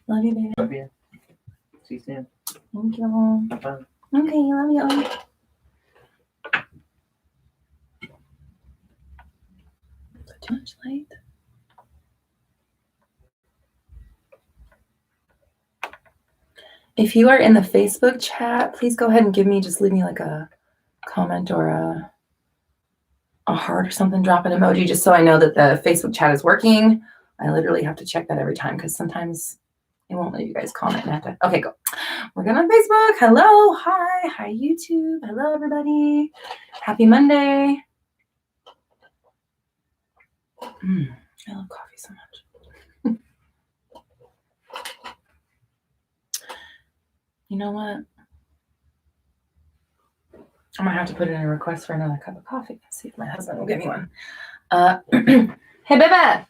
Love you, baby. Love you. See you soon. Thank you. Have fun. Okay, love you. Too much light. If you are in the Facebook chat, please go ahead and leave me like a comment or a heart or something, drop an emoji, just so I know that the Facebook chat is working. I literally have to check that every time because sometimes it won't let you guys comment and I have to. Okay, go. We're good on Facebook. Hello. Hi, YouTube. Hello, everybody. Happy Monday. I love coffee so much. You know what? I might have to put in a request for another cup of coffee. Let's see if my husband will give me one. Hey, baby.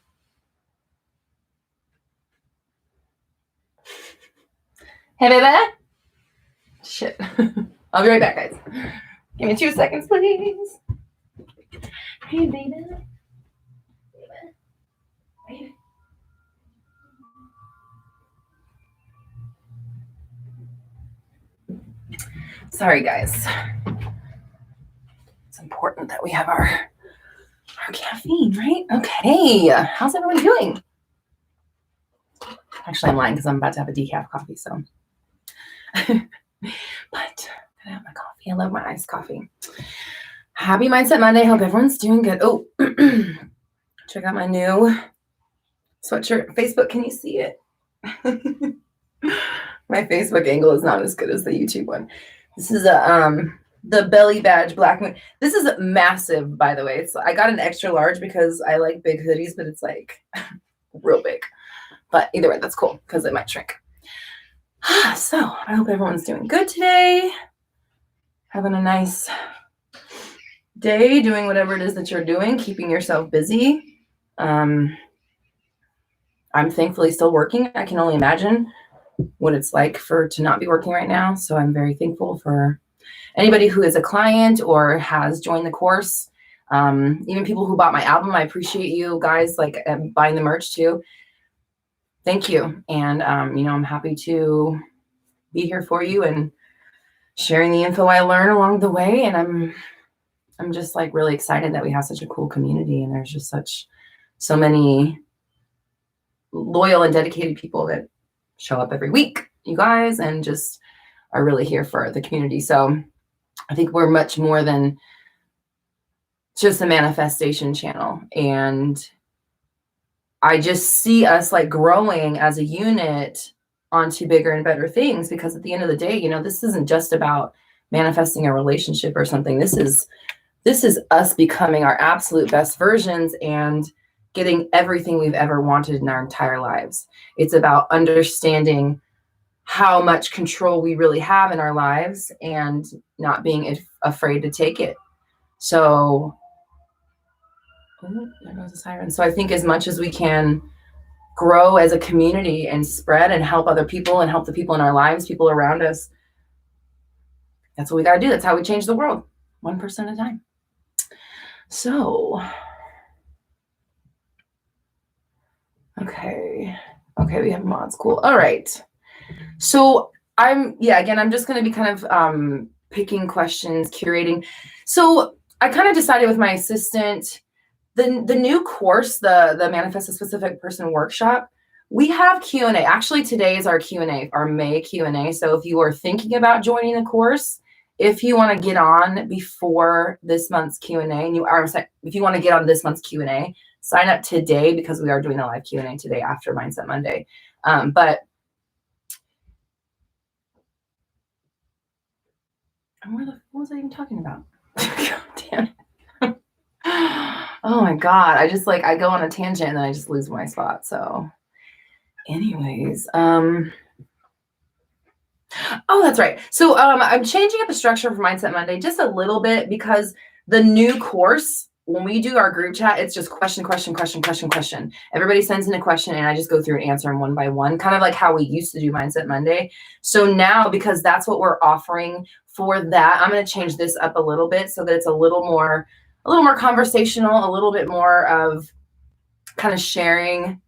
Hey, baby. Shit. I'll be right back, guys. Give me 2 seconds, please. Hey, baby. Baby. Sorry, guys. It's important that we have our caffeine, right? Okay. How's everyone doing? Actually, I'm lying because I'm about to have a decaf coffee, so. But I have my coffee. I love my iced coffee. Happy Mindset Monday. Hope everyone's doing good. Oh, check out my new sweatshirt. Facebook, can you see it? My Facebook angle is not as good as the YouTube one. This is the belly badge black moon. This is massive, by the way. I got an extra large because I like big hoodies, but it's like real big. But either way, that's cool because it might shrink. So I hope everyone's doing good today. Having a nice day, doing whatever it is that you're doing, keeping yourself busy. I'm thankfully still working. I can only imagine what it's like to not be working right now. So I'm very thankful for anybody who is a client or has joined the course. Even people who bought my album, I appreciate you guys buying the merch too. Thank you. And, I'm happy to be here for you and sharing the info I learn along the way. And I'm just really excited that we have such a cool community and there's just so many loyal and dedicated people that show up every week, you guys, and just are really here for the community. So I think we're much more than just a manifestation channel. And I just see us growing as a unit onto bigger and better things, because at the end of the day, this isn't just about manifesting a relationship or something. This is us becoming our absolute best versions and getting everything we've ever wanted in our entire lives. It's about understanding how much control we really have in our lives and not being afraid to take it. So, there goes a siren. So I think as much as we can grow as a community and spread and help other people and help the people in our lives, people around us, that's what we got to do. That's how we change the world, 1% at a time. So, okay, we have mods. Cool. All right. So I'm just going to be kind of picking questions, curating. So I kind of decided with my assistant, the new course, the Manifest a Specific Person workshop, we have Q&A. Actually, today is our Q&A, our May Q&A. So if you are thinking about joining the course, if you want to get on before this month's Q&A, if you want to get on this month's Q&A, sign up today because we are doing a live Q&A today after Mindset Monday. But what was I even talking about? God damn it. Oh my God. I go on a tangent and then I just lose my spot. So anyways, oh, that's right. So I'm changing up the structure for Mindset Monday just a little bit because the new course, when we do our group chat, it's just question. Everybody sends in a question and I just go through and answer them one by one, kind of like how we used to do Mindset Monday. So now, because that's what we're offering for that, I'm going to change this up a little bit so that it's a little more conversational, a little bit more of kind of sharing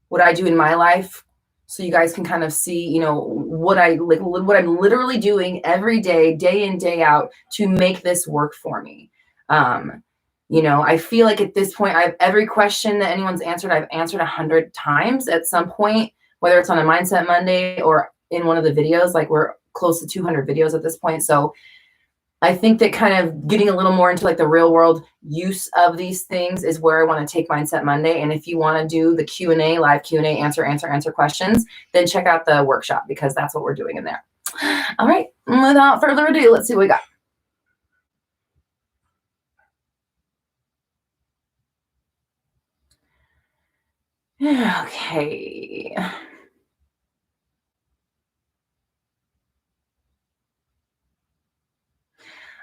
what I do in my life so you guys can kind of see, you know, what I'm literally doing every day, day in, day out to make this work for me. You know, I feel like at this point, every question that anyone's answered, I've answered 100 times at some point, whether it's on a Mindset Monday or in one of the videos. Like, we're close to 200 videos at this point. So I think that kind of getting a little more into like the real world use of these things is where I want to take Mindset Monday. And if you want to do the Q&A, live Q&A, answer questions, then check out the workshop, because that's what we're doing in there. All right, without further ado, let's see what we got. Okay.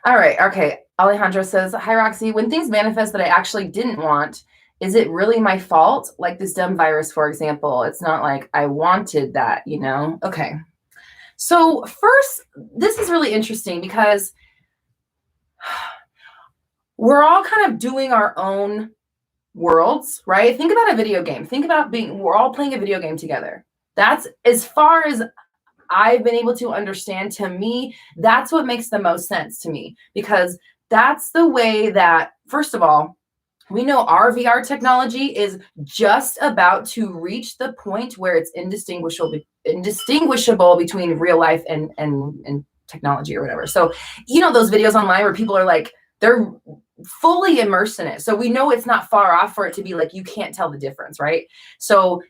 All right. Okay. Alejandro says, hi, Roxy. When things manifest that I actually didn't want, is it really my fault? Like this dumb virus, for example. It's not like I wanted that, you know? Okay. So first, this is really interesting because we're all kind of doing our own worlds, right? Think about a video game. Think about we're all playing a video game together. That's as far as I've been able to understand. To me, that's what makes the most sense to me, because that's the way that, first of all, we know our VR technology is just about to reach the point where it's indistinguishable between real life and technology or whatever. So, you know, those videos online where people are like, they're fully immersed in it. So we know it's not far off for it to be like, you can't tell the difference, right? So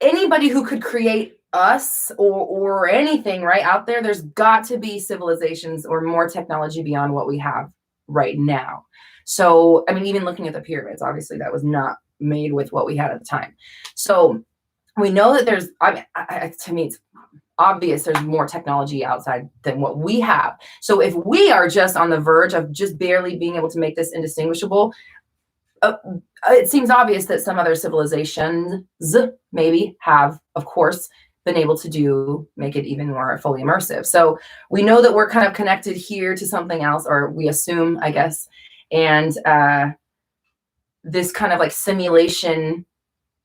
anybody who could create us or anything right out there, there's got to be civilizations or more technology beyond what we have right now. So, I mean, even looking at the pyramids, obviously that was not made with what we had at the time. So we know that there's, to me, it's obvious there's more technology outside than what we have. So if we are just on the verge of just barely being able to make this indistinguishable, it seems obvious that some other civilizations maybe have, of course, been able to make it even more fully immersive. So we know that we're kind of connected here to something else, or we assume, I guess. And this kind of like simulation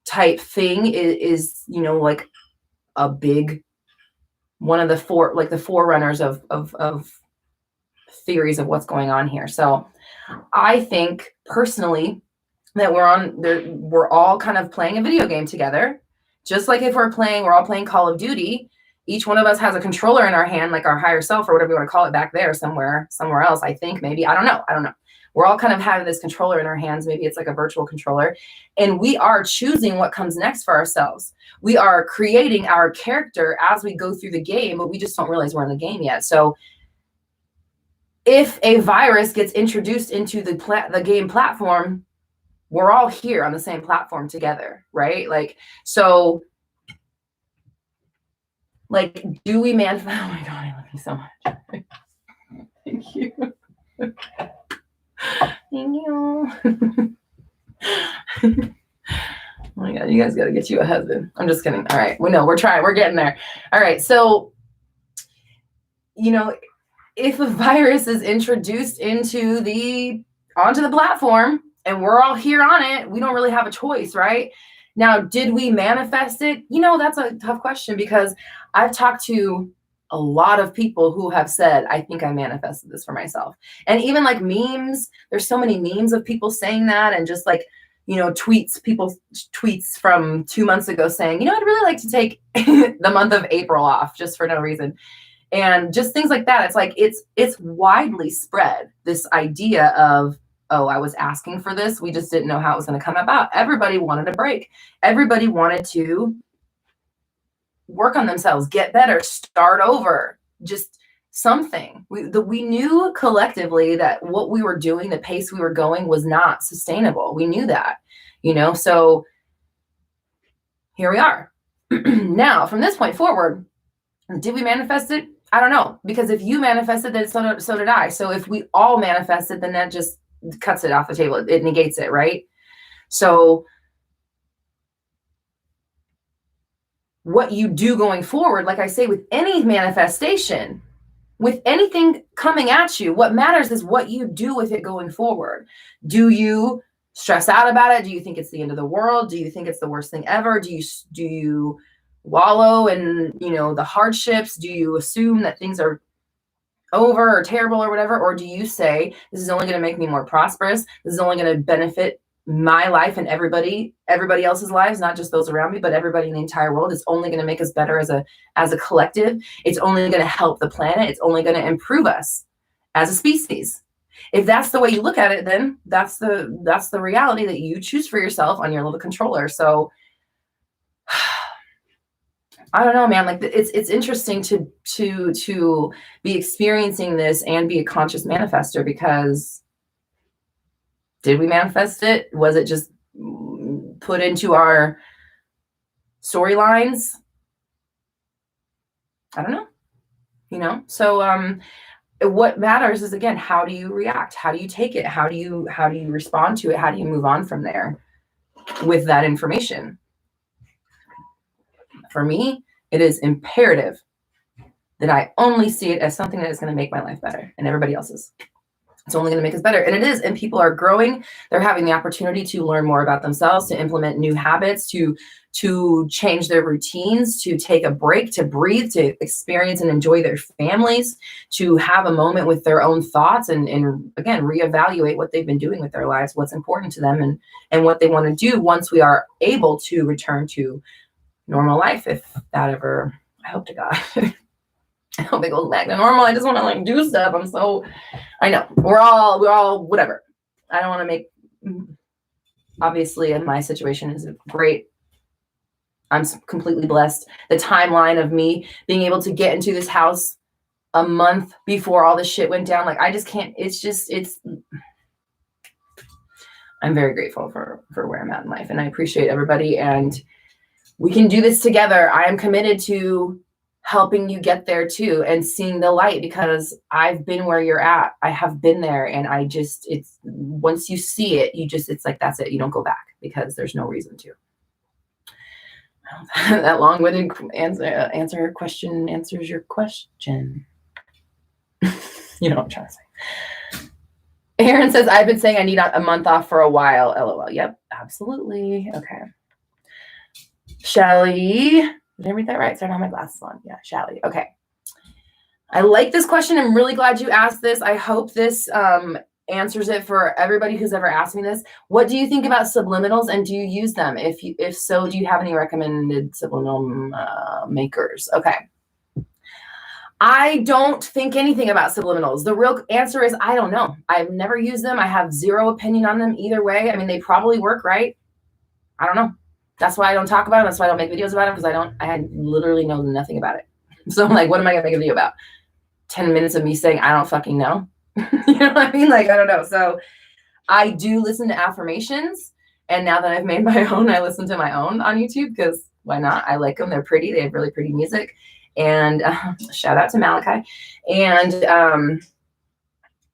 type thing is, you know, like a big, one of the forerunners of theories of what's going on here. So I think personally that we're all kind of playing a video game together. Just like if we're all playing Call of Duty, each one of us has a controller in our hand, like our higher self or whatever you want to call it, back there somewhere else. I think maybe, I don't know. We're all kind of having this controller in our hands. Maybe it's like a virtual controller, and we are choosing what comes next for ourselves. We are creating our character as we go through the game, but we just don't realize we're in the game yet. So if a virus gets introduced into the game platform, we're all here on the same platform together, right? Like, so, like, do we manifest? Oh my God, I love you so much. Thank you. Thank you. Oh my God, you guys got to get you a husband. I'm just kidding. All right. We're trying. We're getting there. All right. So, you know, if a virus is introduced onto the platform and we're all here on it, we don't really have a choice, right? Now, did we manifest it? You know, that's a tough question, because I've talked to a lot of people who have said, I think I manifested this for myself. And even like memes, there's so many memes of people saying that, and just like, you know, people's tweets from 2 months ago saying, you know, I'd really like to take the month of April off just for no reason. And just things like that. It's like, it's widely spread, this idea of, oh, I was asking for this. We just didn't know how it was going to come about. Everybody wanted a break. Everybody wanted to work on themselves, get better, start over, just something. We knew collectively that what we were doing, the pace we were going, was not sustainable. We knew that, you know, so here we are. Now, from this point forward, did we manifest it? I don't know, because if you manifested it, so did I. So if we all manifested, then that just cuts it off the table. It negates it, right? So what you do going forward, like I say, with any manifestation, with anything coming at you, what matters is what you do with it going forward. Do you stress out about it? Do you think it's the end of the world? Do you think it's the worst thing ever? Do you wallow in, the hardships? Do you assume that things are over or terrible or whatever? Or do you say, this is only going to make me more prosperous? This is only going to benefit my life and everybody else's lives, not just those around me, but everybody in the entire world. It's only going to make us better as a collective. It's only going to help the planet. It's only going to improve us as a species. If that's the way you look at it, then that's the reality that you choose for yourself on your little controller. So I don't know, man. Like, it's interesting to be experiencing this and be a conscious manifester, because did we manifest it? Was it just put into our storylines? I don't know. So what matters is, again, how do you react? How do you take it? How do you respond to it? How do you move on from there with that information? For me, it is imperative that I only see it as something that is going to make my life better and everybody else's. It's only going to make us better. And it is. And people are growing. They're having the opportunity to learn more about themselves, to implement new habits, to change their routines, to take a break, to breathe, to experience and enjoy their families, to have a moment with their own thoughts, and again, reevaluate what they've been doing with their lives, what's important to them, and what they want to do once we are able to return to normal life, if that ever, I hope to God. I hope it goes back to normal. I just want to do stuff. I know we're all whatever. I don't want to make, obviously, in my situation is great. I'm completely blessed. The timeline of me being able to get into this house a month before all this shit went down. I just can't, I'm very grateful for where I'm at in life, and I appreciate everybody, and we can do this together. I am committed to helping you get there too, and seeing the light, because I've been where you're at. I have been there, and it's once you see it, it's like, that's it. You don't go back, because there's no reason to. That long-winded answers your question. You know what I'm trying to say. Aaron says, I've been saying I need a month off for a while. LOL. Yep, absolutely. Okay. Shelly, did I read that right? Sorry, I don't have my glasses on. Yeah, Shelly. Okay. I like this question. I'm really glad you asked this. I hope this answers it for everybody who's ever asked me this. What do you think about subliminals, and do you use them? If so, do you have any recommended subliminal makers? Okay. I don't think anything about subliminals. The real answer is, I don't know. I've never used them. I have zero opinion on them either way. I mean, they probably work, right? I don't know. That's why I don't talk about it. That's why I don't make videos about it, because I literally know nothing about it. So I'm like, what am I going to make a video about? 10 minutes of me saying, I don't fucking know. You know what I mean? I don't know. So I do listen to affirmations. And now that I've made my own, I listen to my own on YouTube, because why not? I like them. They're pretty. They have really pretty music. And shout out to Malachi. And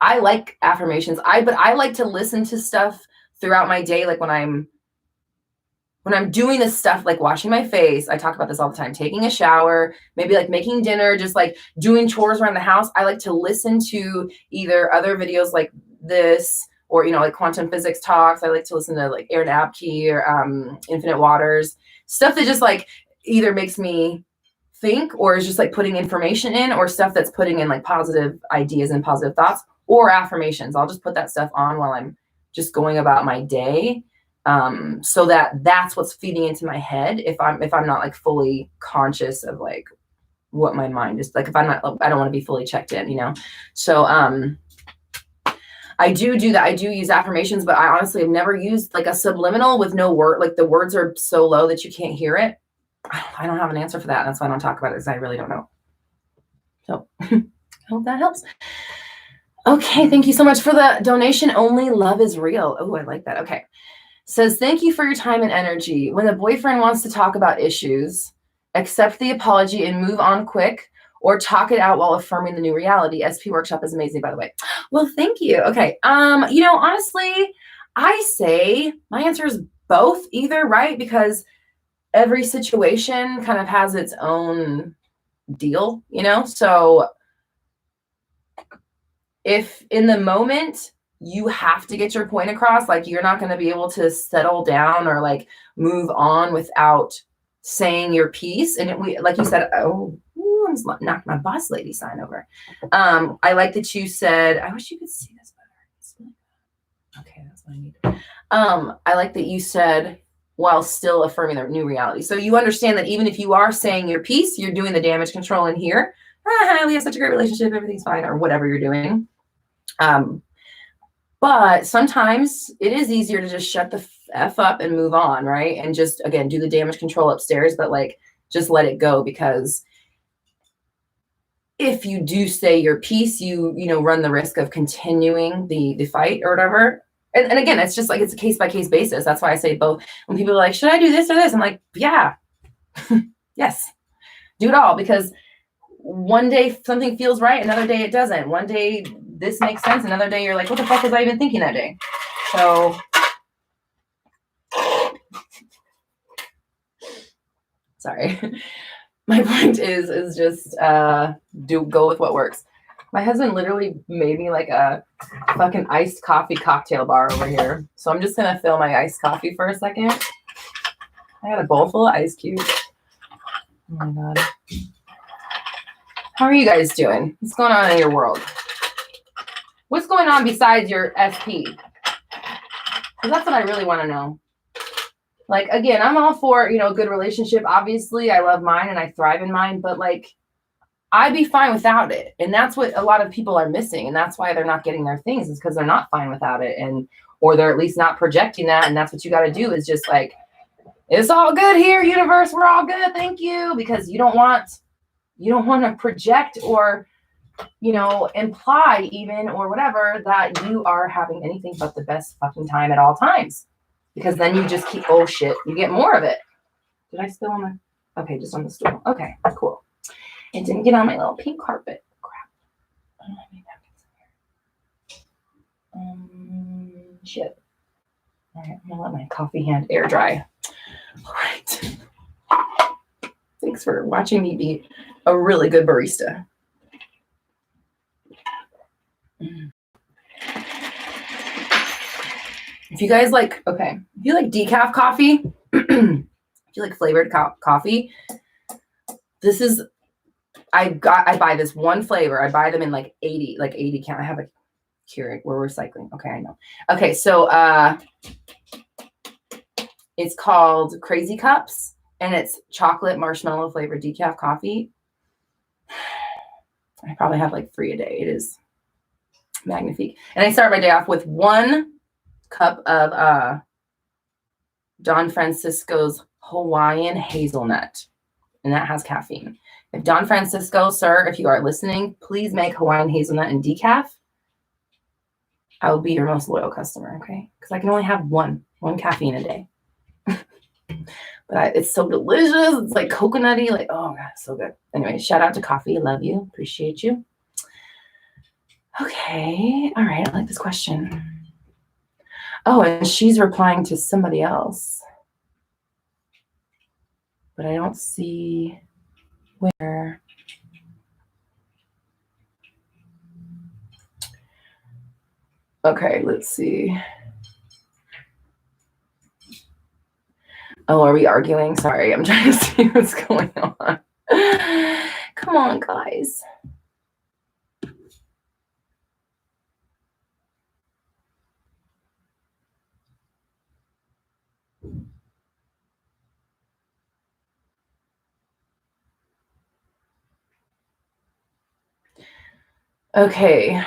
I like affirmations. But I like to listen to stuff throughout my day. Like when I'm doing this stuff, like washing my face, I talk about this all the time, taking a shower, maybe making dinner, just doing chores around the house. I like to listen to either other videos like this, or, quantum physics talks. I like to listen to Aaron Abke or Infinite Waters, stuff that just either makes me think, or is just putting information in, or stuff that's putting in positive ideas and positive thoughts, or affirmations. I'll just put that stuff on while I'm just going about my day. So that's what's feeding into my head. If I'm not fully conscious of what my mind is if I'm not, I don't want to be fully checked in, So, I do that. I do use affirmations, but I honestly have never used a subliminal with no word. The words are so low that you can't hear it. I don't have an answer for that. That's why I don't talk about it, because I really don't know. So I hope that helps. Okay. Thank you so much for the donation. Only love is real. Oh, I like that. Okay. Says, thank you for your time and energy. When a boyfriend wants to talk about issues, accept the apology and move on quick, or talk it out while affirming the new reality. SP workshop is amazing, by the way. Well, thank you. Okay. Honestly, I say my answer is both, either, right? Because every situation kind of has its own deal, So if in the moment you have to get your point across, you're not going to be able to settle down or move on without saying your piece. And like you said, oh, ooh, I just knocked my boss lady sign over. I like that you said, I wish you could see this better. Okay, that's what I need. I like that you said, while still affirming their new reality. So you understand that even if you are saying your piece, you're doing the damage control in here. We have such a great relationship, everything's fine, or whatever you're doing. But sometimes it is easier to just shut the F up and move on, right? And just, again, do the damage control upstairs, but like, just let it go, because if you do say your piece, you run the risk of continuing the fight or whatever. And again, it's just like, it's a case-by-case basis. That's why I say both. When people are like, should I do this or this? I'm like, yeah, yes, do it all. Because one day something feels right, another day it doesn't. One day this makes sense, another day you're like, what the fuck was I even thinking that day? So sorry. My point is just go with what works. My husband literally made me like a fucking iced coffee cocktail bar over here. So I'm just gonna fill my iced coffee for a second. I got a bowl full of ice cubes. Oh my God. How are you guys doing? What's going on in your world? What's going on besides your SP? Because that's what I really want to know. Like, again, I'm all for, a good relationship. Obviously, I love mine and I thrive in mine, but like, I'd be fine without it. And that's what a lot of people are missing. And that's why they're not getting their things, is because they're not fine without it. Or they're at least not projecting that. And that's what you got to do, is just like, it's all good here, universe. We're all good. Thank you. Because you don't want to project or, imply even, or whatever, that you are having anything but the best fucking time at all times. Because then you just keep, oh shit, you get more of it. Did I spill on my, okay, just on the stool. Okay, cool. It didn't get on my little pink carpet. Crap. I don't have any napkins in here. Shit. All right, I'm gonna let my coffee hand air dry. All right. Thanks for watching me be a really good barista. If you guys like, if you like decaf coffee, if you like flavored coffee, this is, I buy this one flavor. I buy them in like 80 count. I have a Keurig. We're recycling. Okay, I know. Okay, so it's called Crazy Cups, and it's chocolate marshmallow flavored decaf coffee. I probably have like 3 a day. It is magnifique. And I start my day off with 1 cup of Don Francisco's Hawaiian hazelnut, and that has caffeine. If Don Francisco, sir, if you are listening, please make Hawaiian hazelnut and decaf. I will be your most loyal customer, okay? Because I can only have one caffeine a day. But it's so delicious. It's like coconutty, like, oh God, so good. Anyway, shout out to coffee. Love you. Appreciate you. Okay. All right. I like this question. Oh, and she's replying to somebody else. But I don't see where. Okay, let's see. Oh, are we arguing? Sorry, I'm trying to see what's going on. Come on, guys. Okay.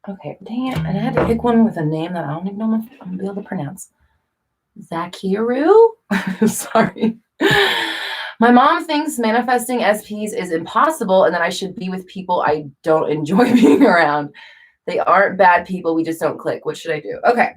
Okay, dang it. And I had to pick one with a name that I don't even know if I'm going to be able to pronounce. Zakiru? Sorry. My mom thinks manifesting SPs is impossible and that I should be with people I don't enjoy being around. They aren't bad people. We just don't click. What should I do? Okay.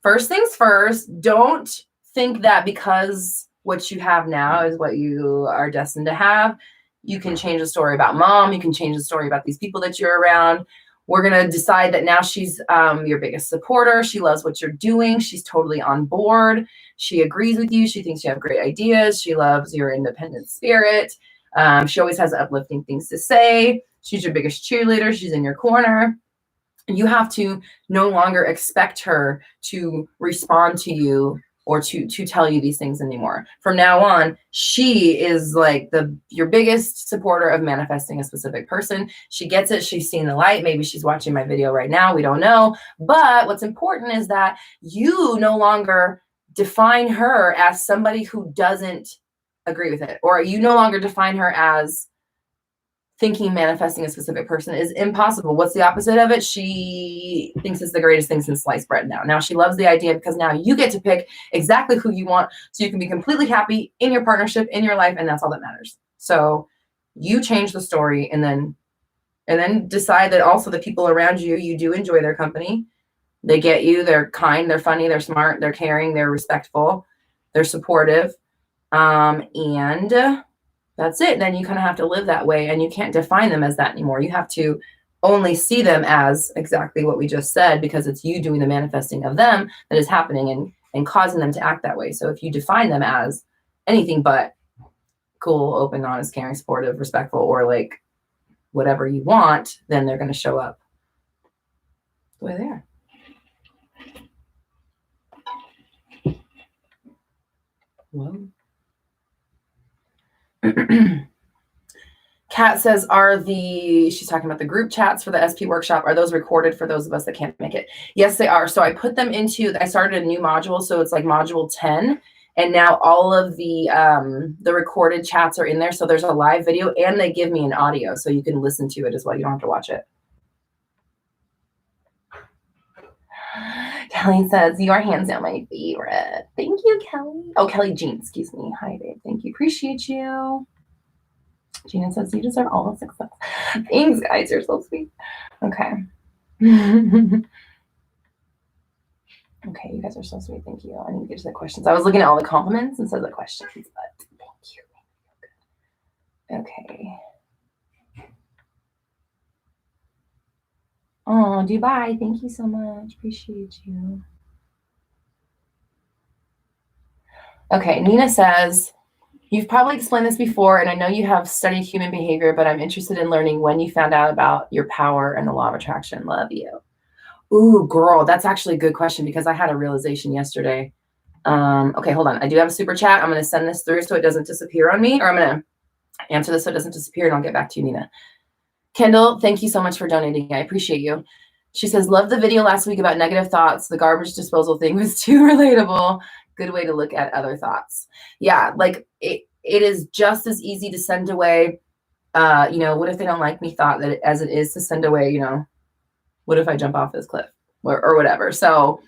First things first, don't think that because what you have now is what you are destined to have. You can change the story about mom. You can change the story about these people that you're around. We're going to decide that now she's your biggest supporter. She loves what you're doing. She's totally on board. She agrees with you. She thinks you have great ideas. She loves your independent spirit. She always has uplifting things to say. She's your biggest cheerleader. She's in your corner. You have to no longer expect her to respond to you or to tell you these things anymore. From now on, she is like your biggest supporter of manifesting a specific person. She gets it. She's seen the light. Maybe she's watching my video right now. We don't know. But what's important is that you no longer define her as somebody who doesn't agree with it, or you no longer define her as thinking manifesting a specific person is impossible. What's the opposite of it? She thinks it's the greatest thing since sliced bread now. Now she loves the idea because now you get to pick exactly who you want, so you can be completely happy in your partnership, in your life, and that's all that matters. So you change the story, and then decide that also the people around you, you do enjoy their company. They get you, they're kind, they're funny, they're smart, they're caring, they're respectful, they're supportive. And that's it. Then you kind of have to live that way, and you can't define them as that anymore. You have to only see them as exactly what we just said, because it's you doing the manifesting of them that is happening and causing them to act that way. So if you define them as anything but cool, open, honest, caring, supportive, respectful, or like whatever you want, then they're going to show up the way they are. Whoa. Kat says, she's talking about the group chats for the SP workshop. Are those recorded for those of us that can't make it? Yes, they are. So I put them I started a new module. So it's like module 10. And now all of the recorded chats are in there. So there's a live video, and they give me an audio, so you can listen to it as well. You don't have to watch it. Kelly says, you are hands down my favorite. Thank you, Kelly. Oh, Kelly Jean, excuse me. Hi, babe. Thank you. Appreciate you. Gina says, you deserve all the success. Thanks, guys. You're so sweet. Okay. Okay, you guys are so sweet. Thank you. I need to get to the questions. I was looking at all the compliments instead of the questions, but thank you. Okay. Oh, Dubai, thank you so much. Appreciate you. Okay, Nina says, you've probably explained this before, and I know you have studied human behavior, but I'm interested in learning when you found out about your power and the law of attraction. Love you. Ooh, girl, that's actually a good question, because I had a realization yesterday. Okay, hold on. I do have a super chat. I'm going to send this through so it doesn't disappear on me, or I'm going to answer this so it doesn't disappear, and I'll get back to you, Nina. Kendall, thank you so much for donating. I appreciate you. She says, love the video last week about negative thoughts. The garbage disposal thing was too relatable. Good way to look at other thoughts. Yeah, like it is just as easy to send away, what if they don't like me thought as it is to send away, what if I jump off this cliff or whatever. So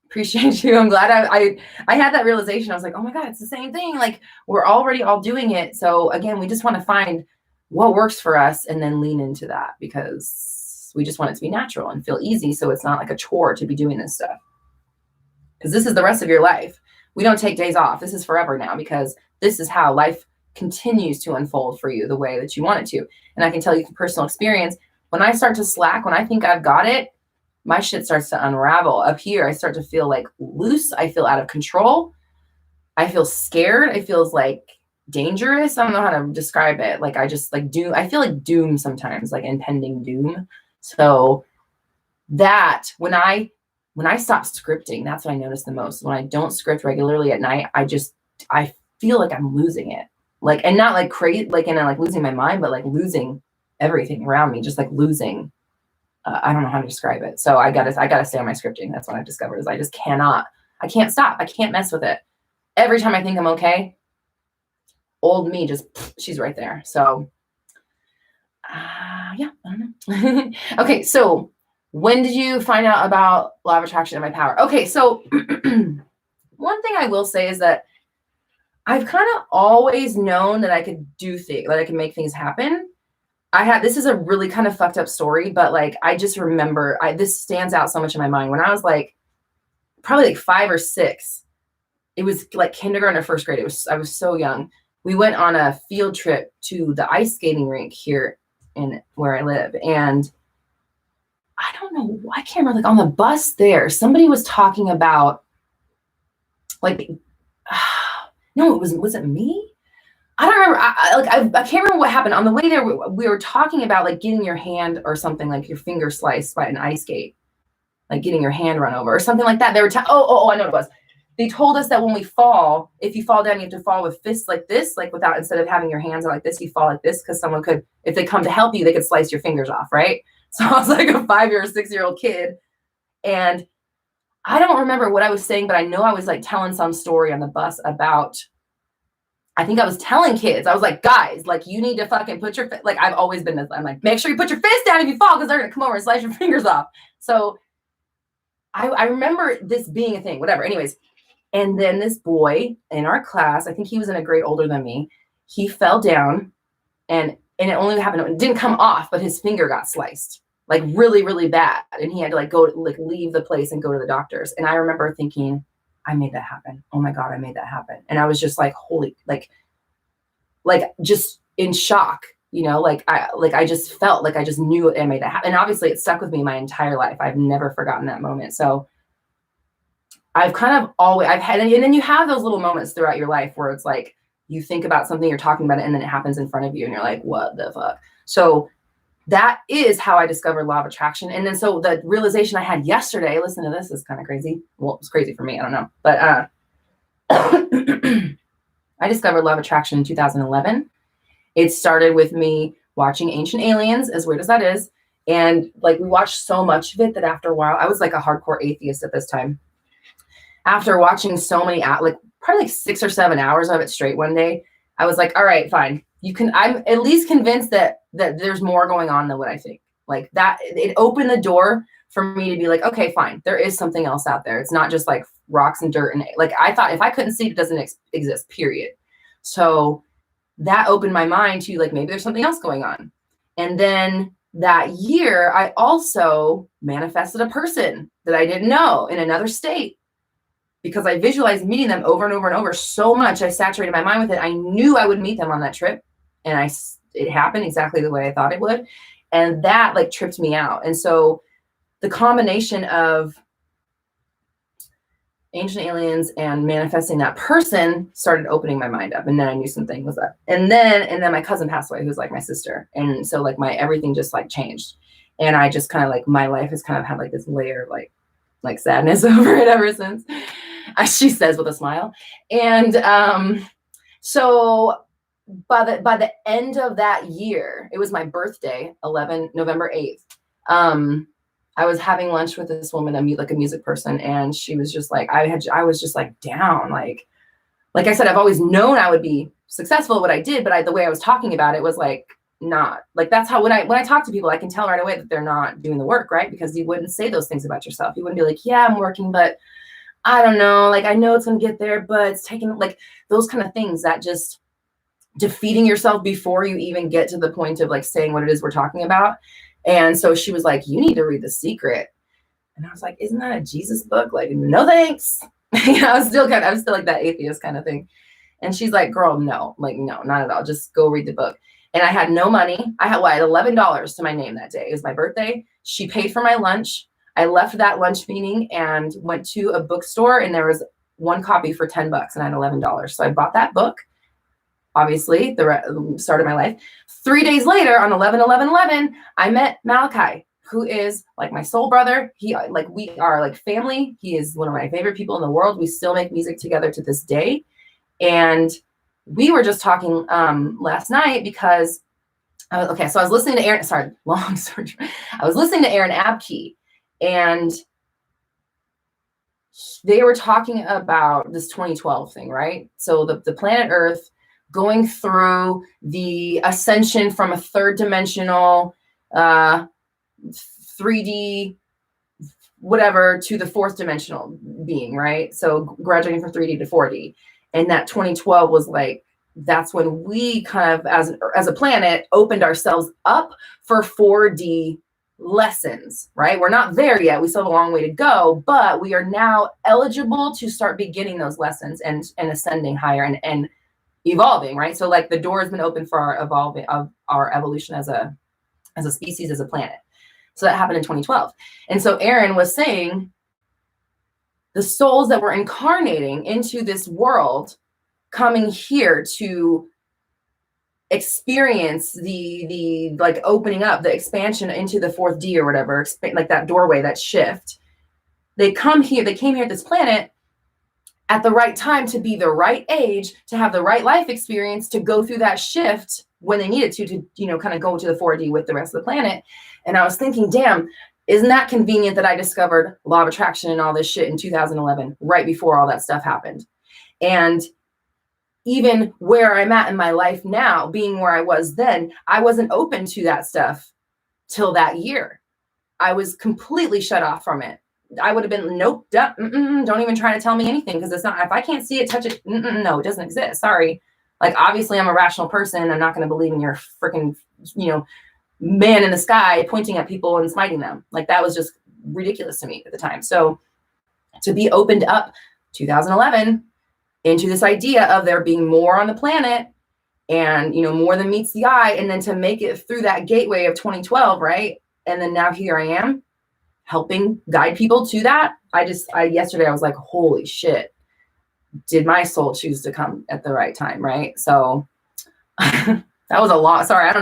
appreciate you. I'm glad I had that realization. I was like, oh my God, it's the same thing. Like, we're already all doing it. So again, we just want to find what works for us and then lean into that, because we just want it to be natural and feel easy. So it's not like a chore to be doing this stuff, because this is the rest of your life. We don't take days off. This is forever now, because this is how life continues to unfold for you the way that you want it to. And I can tell you from personal experience, when I start to slack, when I think I've got it, my shit starts to unravel. Up here, I start to feel like loose. I feel out of control. I feel scared. It feels like dangerous. I don't know how to describe it. Like, I just like doom. I feel like doom sometimes, like impending doom. So that when I stop scripting, that's what I notice the most. When I don't script regularly at night, I feel like I'm losing it. Like, and not like crazy, like in a, like losing my mind, but like losing everything around me, just like losing. I don't know how to describe it. So I gotta stay on my scripting. That's what I've discovered, is I can't stop. I can't mess with it. Every time I think I'm okay, old me she's right there. So yeah, I don't know. Okay, so when did you find out about law of attraction and my power? Okay, so one thing I will say is that I've kind of always known that I could do things, that I can make things happen. This is a really kind of fucked up story, but like, I just remember, this stands out so much in my mind. When I was like, probably like 5 or 6, it was like kindergarten or first grade. I was so young. We went on a field trip to the ice skating rink here in where I live. And I don't know, I can't remember, like on the bus there, somebody was talking about like, no, was it me? I don't remember. I can't remember what happened. On the way there, we were talking about like getting your hand or something, like your finger sliced by an ice skate, like getting your hand run over or something like that. They were, I know what it was. they told us that when we fall, if you fall down, you have to fall with fists like this, like without, instead of having your hands out like this, you fall like this, because someone could, if they come to help you, they could slice your fingers off, right? So I was like a 5-year or 6-year-old kid. And I don't remember what I was saying, but I know I was like telling some story on the bus about, I think I was telling kids, I was like, guys, like you need to fucking put your, like I've always been this, I'm like, make sure you put your fist down if you fall, because they're gonna come over and slice your fingers off. So I remember this being a thing, whatever. Anyways, and then this boy in our class, I think he was in a grade older than me, he fell down and it only happened, it didn't come off, but his finger got sliced, like really, really bad. And he had to like go, like leave the place and go to the doctors. And I remember thinking, I made that happen. Oh my God, I made that happen. And I was just like, holy, like just in shock, you know, like I just felt like I just knew I made that happen. And obviously it stuck with me my entire life. I've never forgotten that moment. So I've kind of always, I've had, and then you have those little moments throughout your life where it's like, you think about something, you're talking about it, and then it happens in front of you and you're like, what the fuck? So that is how I discovered law of attraction. And then, so the realization I had yesterday, listen to this, is kind of crazy. Well, it was crazy for me. I don't know. But I discovered law of attraction in 2011. It started with me watching Ancient Aliens, as weird as that is. And like, we watched so much of it that after a while, I was like a hardcore atheist at this time. After watching so many, like probably like 6 or 7 hours of it straight one day, I was like, all right, fine. I'm at least convinced that there's more going on than what I think. Like that, it opened the door for me to be like, okay, fine. There is something else out there. It's not just like rocks and dirt. And like, I thought if I couldn't see it, it doesn't exist, period. So that opened my mind to like, maybe there's something else going on. And then that year, I also manifested a person that I didn't know in another state, because I visualized meeting them over and over and over so much. I saturated my mind with it. I knew I would meet them on that trip. And it happened exactly the way I thought it would. And that like tripped me out. And so the combination of Ancient Aliens and manifesting that person started opening my mind up. And then I knew something was up. And then my cousin passed away, who's like my sister. And so like everything just like changed. And I just kind of like, my life has kind of had like this layer of like sadness over it ever since, as she says with a smile. And so by the end of that year, it was my birthday, November 8th. I was having lunch with this woman, a music person, and she was just like, I was just like down. Like I said, I've always known I would be successful at what I did, but the way I was talking about it was like, not like, that's how, when I talk to people, I can tell right away that they're not doing the work, right? Because you wouldn't say those things about yourself. You wouldn't be like, yeah, I'm working, but I don't know. Like, I know it's going to get there, but it's taking, like, those kind of things, that just defeating yourself before you even get to the point of like saying what it is we're talking about. And so she was like, you need to read The Secret. And I was like, isn't that a Jesus book? Like, no, thanks. You know, I'm still like that atheist kind of thing. And she's like, girl, no, like, no, not at all. Just go read the book. And I had no money. I had $11 to my name that day. It was my birthday. She paid for my lunch. I left that lunch meeting and went to a bookstore, and there was one copy for $10 and I had $11. So I bought that book. Obviously, the start of my life. 3 days later, on 11/11/11, I met Malachi, who is like my soul brother. We are like family. He is one of my favorite people in the world. We still make music together to this day. And we were just talking last night because, so I was listening to Aaron. Sorry, long story. I was listening to Aaron Abkey, and they were talking about this 2012 thing, right? So the planet Earth going through the ascension from a third dimensional 3D whatever to the fourth dimensional being, right? So graduating from 3D to 4D. And that 2012 was like, that's when we kind of, as a planet, opened ourselves up for 4D lessons, right? We're not there yet. We still have a long way to go, but we are now eligible to start beginning those lessons and ascending higher and evolving, right? So like the door has been open for our evolution as a species, as a planet. So that happened in 2012. And so Aaron was saying the souls that were incarnating into this world, coming here to experience the like opening up, the expansion into the 4D or whatever, like that doorway, that shift. They came here at this planet at the right time, to be the right age, to have the right life experience, to go through that shift when they needed to, you know, kind of go to the 4D with the rest of the planet. And I was thinking, damn, isn't that convenient that I discovered law of attraction and all this shit in 2011, right before all that stuff happened? And even where I'm at in my life now, being where I was then, I wasn't open to that stuff till that year. I was completely shut off from it. I would have been, nope, don't even try to tell me anything, because it's not, if I can't see it, touch it, no, it doesn't exist. Sorry. Like, obviously I'm a rational person. I'm not going to believe in your freaking, you know, man in the sky pointing at people and smiting them. Like, that was just ridiculous to me at the time. So to be opened up 2011 into this idea of there being more on the planet, and, you know, more than meets the eye, and then to make it through that gateway of 2012, right? And then now here I am, helping guide people to that. Yesterday I was like, holy shit, did my soul choose to come at the right time, right? So that was a lot. Sorry, I don't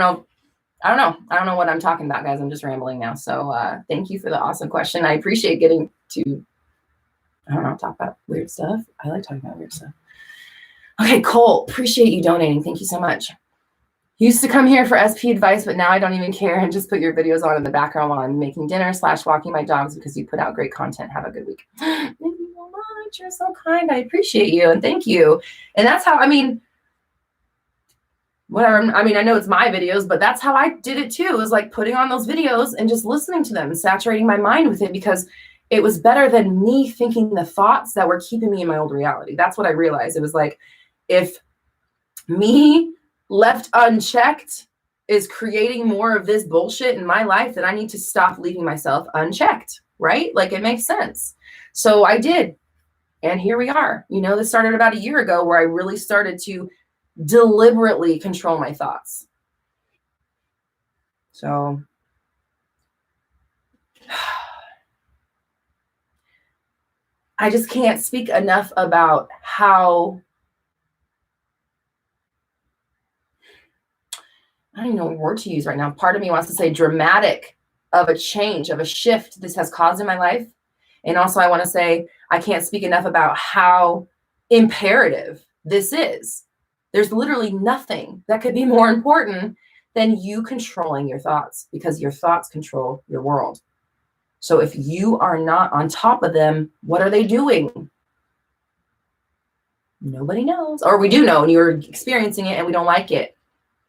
know what I'm talking about, guys. I'm just rambling now. So thank you for the awesome question. I appreciate getting to, I don't know, talk about weird stuff. I like talking about weird stuff. Okay, Cole, appreciate you donating. Thank you so much. Used to come here for SP advice, but now I don't even care and just put your videos on in the background while I'm making dinner / walking my dogs, because you put out great content. Have a good week. Thank you so much. You're so kind. I appreciate you. And thank you. And that's how, I mean, whatever. I mean, I know it's my videos, but that's how I did it too. It was like putting on those videos and just listening to them and saturating my mind with it, because it was better than me thinking the thoughts that were keeping me in my old reality. That's what I realized. It was like, if me left unchecked is creating more of this bullshit in my life, then I need to stop leaving myself unchecked, right? Like, it makes sense. So I did. And here we are. You know, this started about a year ago, where I really started to deliberately control my thoughts. So I just can't speak enough about how, I don't even know what word to use right now. Part of me wants to say dramatic of a change, of a shift this has caused in my life. And also I want to say, I can't speak enough about how imperative this is. There's literally nothing that could be more important than you controlling your thoughts, because your thoughts control your world. So if you are not on top of them, what are they doing? Nobody knows. Or we do know, and you're experiencing it and we don't like it.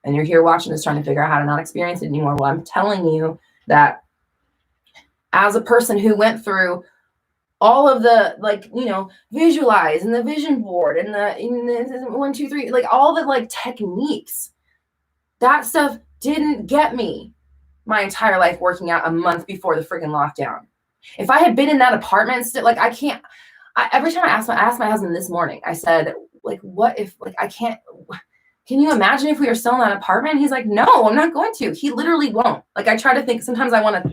And you're here watching this, trying to figure out how to not experience it anymore. Well, I'm telling you that as a person who went through all of the, like, you know, visualize and the vision board and the 1, 2, 3, like all the like techniques, that stuff didn't get me my entire life working out a month before the freaking lockdown. If I had been in that apartment still, like, every time I asked my husband this morning, I said, like, what if, like, can you imagine if we were still in that apartment? He's like, no, I'm not going to. He literally won't. Like, I try to think, sometimes I want to,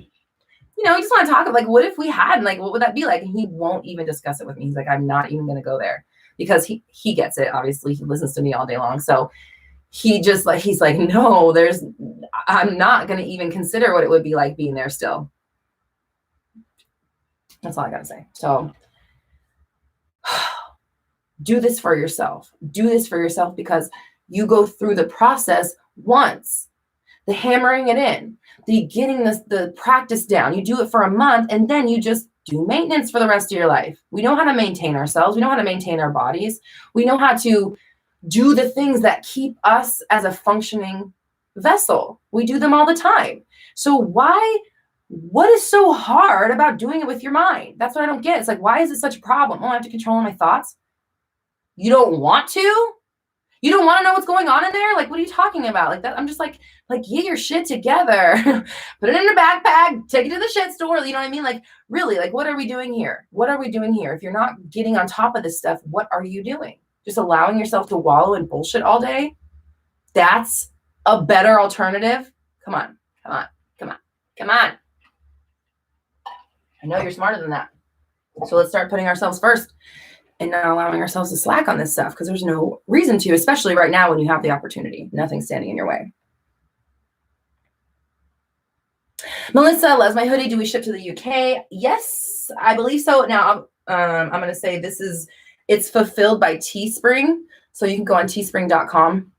you know, I just want to talk of, like, what if we had, like, what would that be like? And he won't even discuss it with me. He's like, I'm not even going to go there, because he gets it. Obviously, he listens to me all day long. So he just like, he's like, no, I'm not going to even consider what it would be like being there still. That's all I got to say. So do this for yourself. Do this for yourself, because you go through the process once, the hammering it in, the getting the practice down. You do it for a month, and then you just do maintenance for the rest of your life. We know how to maintain ourselves. We know how to maintain our bodies. We know how to do the things that keep us as a functioning vessel. We do them all the time. So what is so hard about doing it with your mind? That's what I don't get. It's like, why is it such a problem? Oh, I have to control my thoughts. You don't want to? You don't want to know what's going on in there? Like, what are you talking about? Like that, I'm just like, get your shit together. Put it in a backpack, take it to the shit store. You know what I mean? Like, really, like, what are we doing here? What are we doing here? If you're not getting on top of this stuff, what are you doing? Just allowing yourself to wallow in bullshit all day? That's a better alternative? Come on. I know you're smarter than that. So let's start putting ourselves first and not allowing ourselves to slack on this stuff, because there's no reason to, especially right now when you have the opportunity. Nothing's standing in your way. Melissa loves my hoodie. Do we ship to the UK? Yes, I believe so. Now, I'm going to say this is It's fulfilled by Teespring. So you can go on teespring.com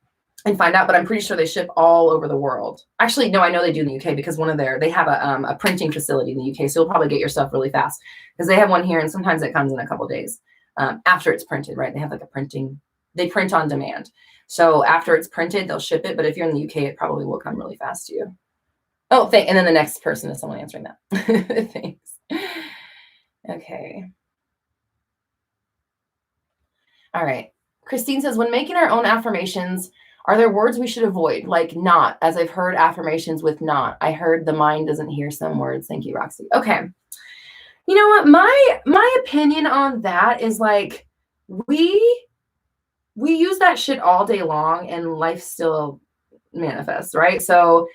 and find out, but I'm pretty sure they ship all over the world. Actually, no, I know they do in the UK because they have a printing facility in the UK. So you'll probably get your stuff really fast because they have one here, and sometimes it comes in a couple of days after it's printed, right? They have like they print on demand. So after it's printed, they'll ship it. But if you're in the UK, it probably will come really fast to you. Oh, and then the next person is someone answering that. Thanks. Okay. All right. Christine says, when making our own affirmations, are there words we should avoid? Like not, as I've heard affirmations with not. I heard the mind doesn't hear some words. Thank you, Roxy. Okay. You know what? My opinion on that is like, we use that shit all day long and life still manifests, right? So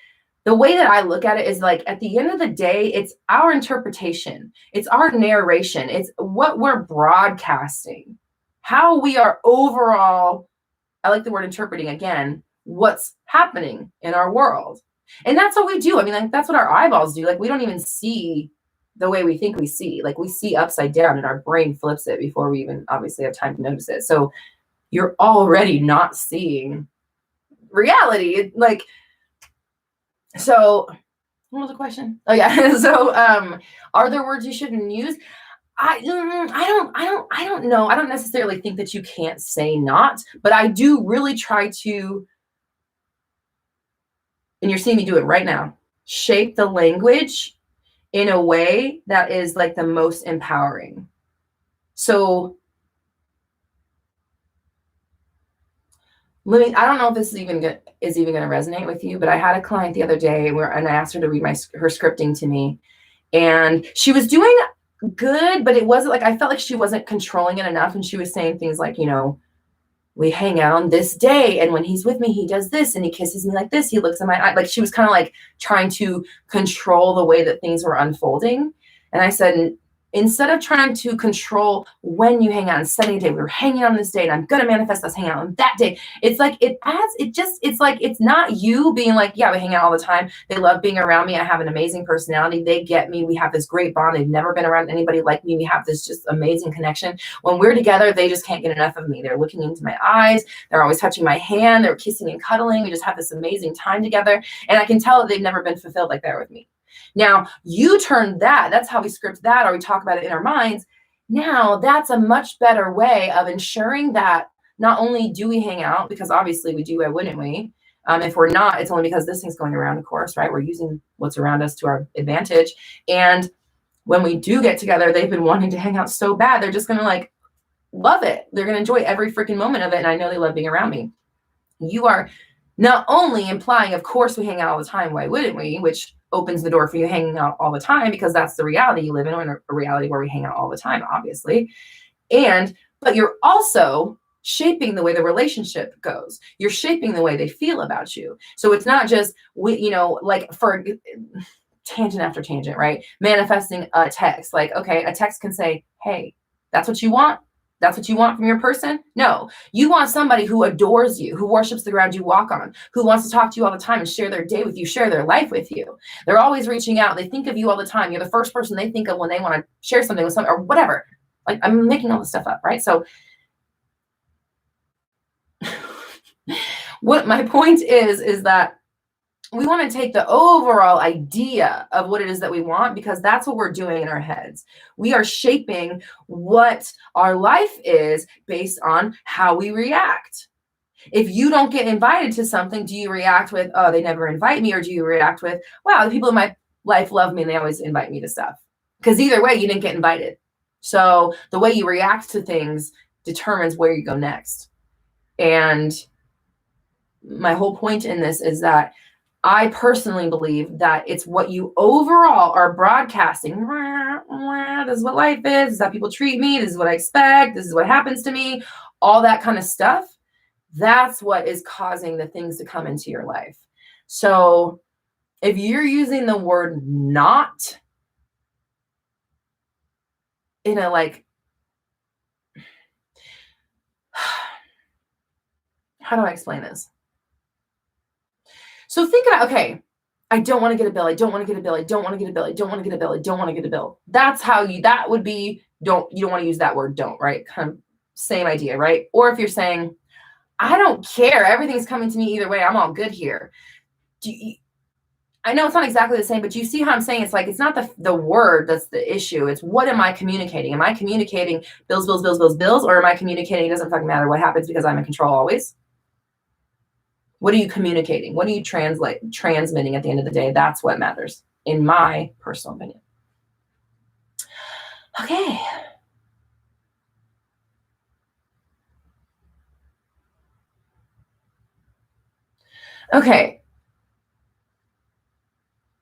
the way that I look at it is like, at the end of the day, it's our interpretation. It's our narration. It's what we're broadcasting, how we are overall, I like the word interpreting again, what's happening in our world. And that's what we do. I mean, like, that's what our eyeballs do. Like, we don't even see the way we think we see. Like, we see upside down and our brain flips it before we even obviously have time to notice it. So you're already not seeing reality. Like, so what was the question? Oh yeah. So are there words you shouldn't use? I don't know. I don't necessarily think that you can't say not, but I do really try to, and you're seeing me do it right now, shape the language in a way that is like the most empowering. So I don't know if this is even going to resonate with you, but I had a client the other day and I asked her to read her scripting to me, and she was doing good, but it wasn't like, I felt like she wasn't controlling it enough. And she was saying things like, we hang out on this day, and when he's with me, he does this, and he kisses me like this, he looks in my eye. Like, she was kind of like trying to control the way that things were unfolding. And I said, instead of trying to control when you hang out and setting a day, we were hanging out on this day and I'm going to manifest us hanging out on that day. It's like, it's like, it's not you being like, yeah, we hang out all the time. They love being around me. I have an amazing personality. They get me. We have this great bond. They've never been around anybody like me. We have this just amazing connection. When we're together, they just can't get enough of me. They're looking into my eyes. They're always touching my hand. They're kissing and cuddling. We just have this amazing time together. And I can tell that they've never been fulfilled like that with me. Now, you turn that's how we script that, or we talk about it in our minds. Now, that's a much better way of ensuring that not only do we hang out, because obviously we do, why wouldn't we? If we're not, it's only because this thing's going around, of course, right? We're using what's around us to our advantage. And when we do get together, they've been wanting to hang out so bad, they're just going to like love it. They're going to enjoy every freaking moment of it. And I know they love being around me. You are not only implying, of course, we hang out all the time, why wouldn't we? Which opens the door for you hanging out all the time, because that's the reality you live in, or a reality where we hang out all the time, obviously. But you're also shaping the way the relationship goes. You're shaping the way they feel about you. So it's not just, like for tangent after tangent, right? Manifesting a text. Like, okay, a text can say, hey, that's what you want? That's what you want from your person? No, you want somebody who adores you, who worships the ground you walk on, who wants to talk to you all the time and share their day with you, share their life with you. They're always reaching out. They think of you all the time. You're the first person they think of when they want to share something with someone or whatever. Like, I'm making all this stuff up, right? So what my point is that we want to take the overall idea of what it is that we want, because that's what we're doing in our heads. We are shaping what our life is based on how we react. If you don't get invited to something, do you react with, oh, they never invite me? Or do you react with, wow, the people in my life love me and they always invite me to stuff? Because either way, you didn't get invited. So the way you react to things determines where you go next. And my whole point in this is that I personally believe that it's what you overall are broadcasting. This is what life is. This is how people treat me. This is what I expect. This is what happens to me. All that kind of stuff. That's what is causing the things to come into your life. So if you're using the word not in a like, how do I explain this? So think about, okay, I don't want to get a bill. I don't want to get a bill. I don't want to get a bill. I don't want to get a bill. I don't want to get a bill. That's how that would be, you don't want to use that word don't, right? Kind of same idea, right? Or if you're saying, I don't care, everything's coming to me either way, I'm all good here. I know it's not exactly the same, but you see how I'm saying it's like, it's not the word that's the issue. It's what am I communicating? Am I communicating bills, bills, bills, bills, bills? Or am I communicating, it doesn't fucking matter what happens because I'm in control always? What are you communicating? What are you transmitting at the end of the day? That's what matters, in my personal opinion. Okay. Okay.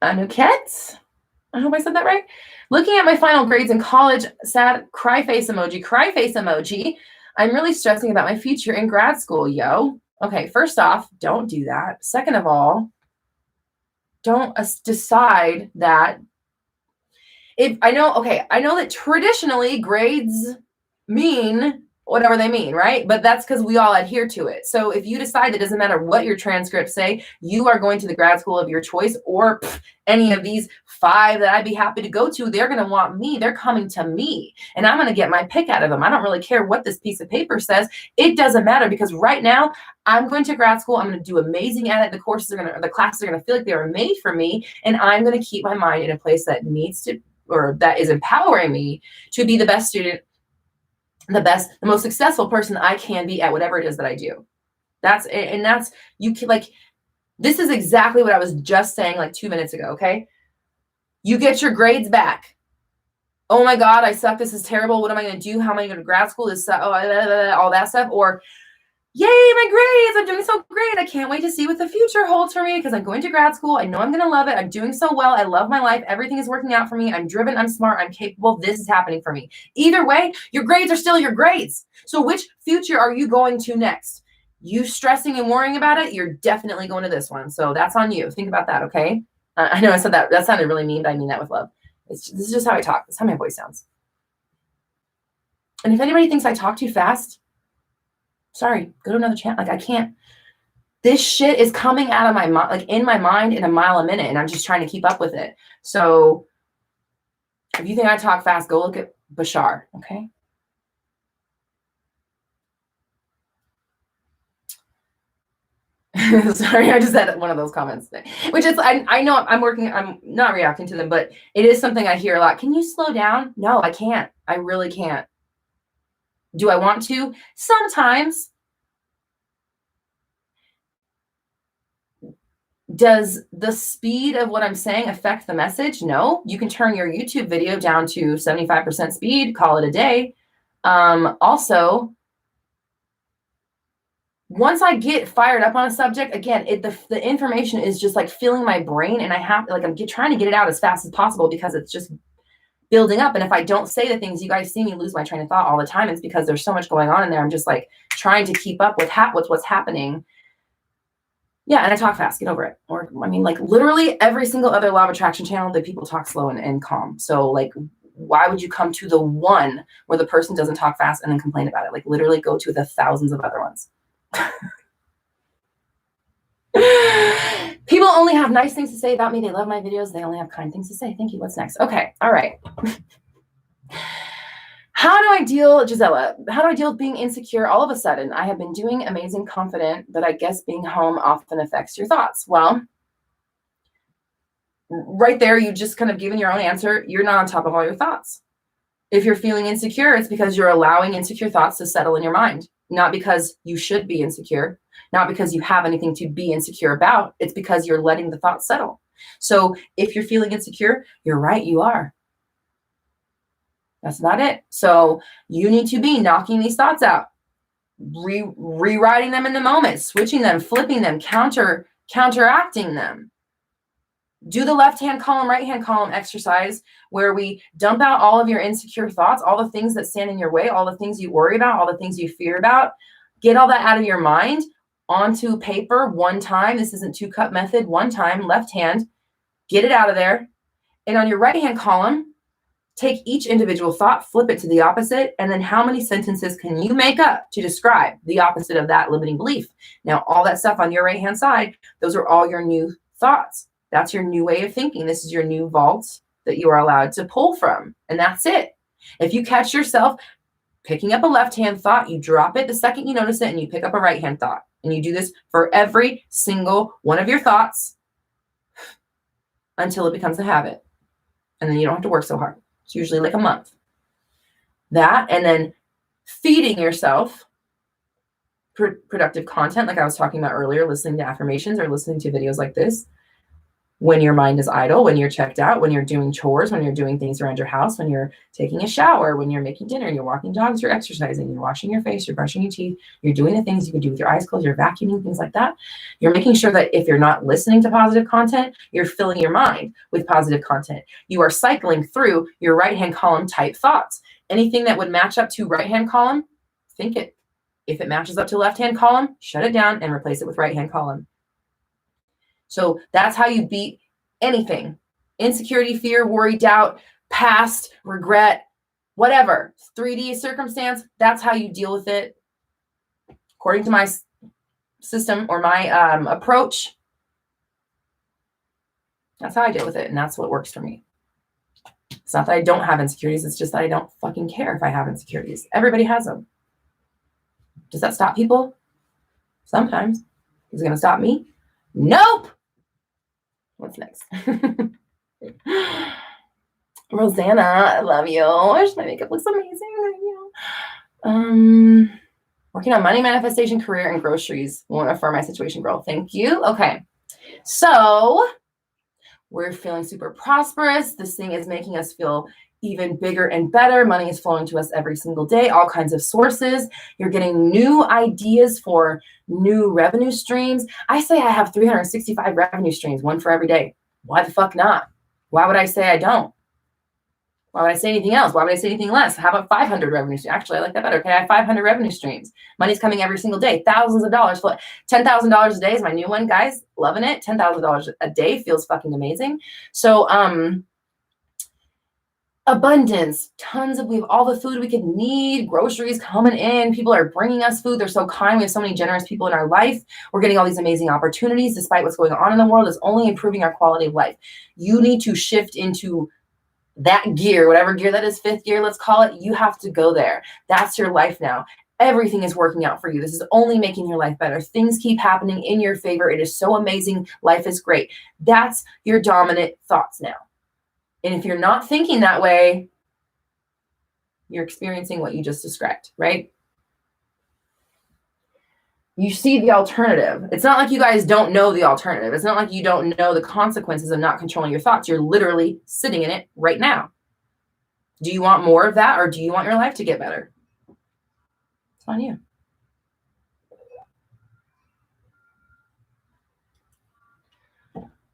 Anuket, I hope I said that right. Looking at my final grades in college, sad cry face emoji, cry face emoji. I'm really stressing about my future in grad school, yo. Okay, first off, don't do that. Second of all, don't decide that I know that traditionally grades mean whatever they mean, right? But that's because we all adhere to it. So if you decide it doesn't matter what your transcripts say, you are going to the grad school of your choice, or any of these 5 that I'd be happy to go to, they're going to want me. They're coming to me, and I'm going to get my pick out of them. I don't really care what this piece of paper says. It doesn't matter, because right now I'm going to grad school. I'm going to do amazing at it. The classes are going to feel like they were made for me, and I'm going to keep my mind in a place that needs to, or that is empowering me to be the best student, the most successful person I can be at whatever it is that I do. That's you can, like, this is exactly what I was just saying like 2 minutes ago. Okay. You get your grades back. Oh my God, I suck. This is terrible. What am I going to do? How am I going to go to grad school? All that stuff. Or, yay, my grades, I'm doing so great. I can't wait to see what the future holds for me because I'm going to grad school. I know I'm going to love it. I'm doing so well. I love my life. Everything is working out for me. I'm driven. I'm smart. I'm capable. This is happening for me. Either way, your grades are still your grades. So which future are you going to next? You stressing and worrying about it, you're definitely going to this one. So that's on you. Think about that, okay? I know I said that. That sounded really mean, but I mean that with love. This is just how I talk. This is how my voice sounds. And if anybody thinks I talk too fast, sorry, go to another channel. Like, I can't. This shit is coming out of my mind, like in my mind, in a mile a minute, and I'm just trying to keep up with it. So if you think I talk fast, go look at Bashar, okay? Sorry, I just had one of those comments, which is, I know I'm not reacting to them, but it is something I hear a lot. Can you slow down? No, I can't. I really can't. Do I want to? Sometimes. Does the speed of what I'm saying affect the message? No. You can turn your YouTube video down to 75% speed, call it a day. Also, once I get fired up on a subject, again, the information is just like filling my brain, and I have like, I'm trying to get it out as fast as possible because it's just building up. And if I don't say the things, you guys see me lose my train of thought all the time. It's because there's so much going on in there. I'm just like trying to keep up with what's happening. Yeah, and I talk fast. Get over it. Or, I mean, like, literally every single other law of attraction channel, that people talk slow and calm. So, like, why would you come to the one where the person doesn't talk fast and then complain about it? Like, literally go to the thousands of other ones. People only have nice things to say about me. They love my videos. They only have kind things to say. Thank you. What's next? Okay. All right. How do I deal, Gisela, how do I deal with being insecure all of a sudden? I have been doing amazing, confident, but I guess being home often affects your thoughts. Well, right there, you just kind of given your own answer. You're not on top of all your thoughts. If you're feeling insecure, it's because you're allowing insecure thoughts to settle in your mind. Not because you should be insecure, not because you have anything to be insecure about. It's because you're letting the thoughts settle. So if you're feeling insecure, you're right, you are. That's not it. So you need to be knocking these thoughts out, rewriting them in the moment, switching them, flipping them, counteracting them. Do the left-hand column, right-hand column exercise where we dump out all of your insecure thoughts, all the things that stand in your way, all the things you worry about, all the things you fear about. Get all that out of your mind onto paper one time. This isn't two-cup method. One time, left hand, get it out of there. And on your right-hand column, take each individual thought, flip it to the opposite, and then how many sentences can you make up to describe the opposite of that limiting belief? Now, all that stuff on your right-hand side, those are all your new thoughts. That's your new way of thinking. This is your new vault that you are allowed to pull from, and that's it. If you catch yourself picking up a left-hand thought, you drop it the second you notice it, and you pick up a right-hand thought. And you do this for every single one of your thoughts until it becomes a habit. And then you don't have to work so hard. It's usually like a month. That, and then feeding yourself productive content, like I was talking about earlier, listening to affirmations or listening to videos like this. When your mind is idle, when you're checked out, when you're doing chores, when you're doing things around your house, when you're taking a shower, when you're making dinner, you're walking dogs, you're exercising, you're washing your face, you're brushing your teeth, you're doing the things you can do with your eyes closed, you're vacuuming, things like that. You're making sure that if you're not listening to positive content, you're filling your mind with positive content. You are cycling through your right-hand column type thoughts. Anything that would match up to right-hand column, think it. If it matches up to left-hand column, shut it down and replace it with right-hand column. So that's how you beat anything. Insecurity, fear, worry, doubt, past, regret, whatever. 3D circumstance, that's how you deal with it. According to my system or my approach, that's how I deal with it. And that's what works for me. It's not that I don't have insecurities. It's just that I don't fucking care if I have insecurities. Everybody has them. Does that stop people? Sometimes. Is it going to stop me? Nope. What's next? Rosanna, I love you. My makeup looks amazing. Working on money manifestation, career, and groceries. Want to affirm my situation, girl. Thank you. Okay. So we're feeling super prosperous. This thing is making us feel even bigger and better. Money is flowing to us every single day, all kinds of sources. You're getting new ideas for new revenue streams. I say I have 365 revenue streams, one for every day. Why the fuck not? Why would I say I don't? Why would I say anything else? Why would I say anything less? How about 500 revenue streams? Actually, I like that better. Okay, I have 500 revenue streams. Money's coming every single day. Thousands of dollars. $10,000 a day is my new one, guys. Loving it. $10,000 a day feels fucking amazing. So, abundance, tons of, we have all the food we could need, groceries coming in, people are bringing us food, they're so kind, we have so many generous people in our life, we're getting all these amazing opportunities despite what's going on in the world. Is only improving our quality of life. You need to shift into that gear, whatever gear that is, fifth gear, let's call it. You have to go there. That's your life now. Everything is working out for you. This is only making your life better. Things keep happening in your favor. It is so amazing. Life is great. That's your dominant thoughts now. And if you're not thinking that way, you're experiencing what you just described, right? You see the alternative. It's not like you guys don't know the alternative. It's not like you don't know the consequences of not controlling your thoughts. You're literally sitting in it right now. Do you want more of that, or do you want your life to get better? It's on you.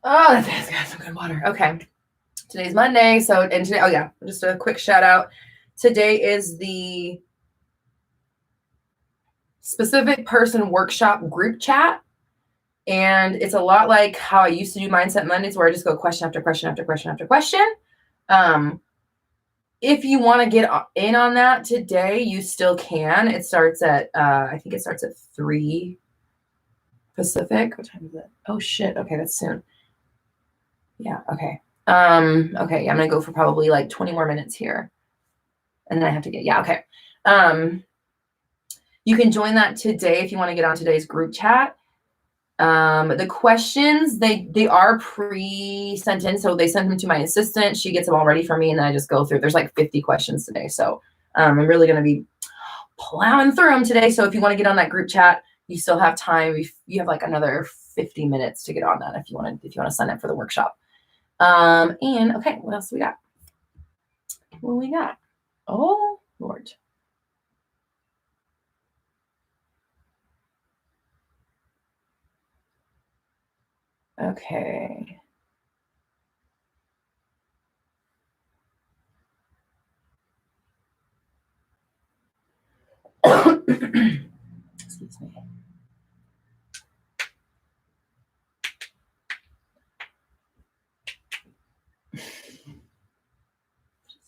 Oh, that's got some good water. Okay. Today's Monday. So, and today, oh yeah, just a quick shout out. Today is the specific person workshop group chat. And it's a lot like how I used to do Mindset Mondays, where I just go question after question after question after question. If you want to get in on that today, you still can. It starts at, I think it starts at 3 Pacific. What time is it? Oh shit. Okay. That's soon. Yeah. Okay. Okay. I'm going to go for probably like 20 more minutes here. And then I have to get, yeah. Okay. You can join that today if you want to get on today's group chat. The questions, they are pre-sent in. So they send them to my assistant. She gets them all ready for me. And then I just go through. There's like 50 questions today. So I'm really going to be plowing through them today. So if you want to get on that group chat, you still have time. You have like another 50 minutes to get on that if you want to sign up for the workshop. And okay, what else do we got? What do we got? Oh, Lord. Okay. Excuse me.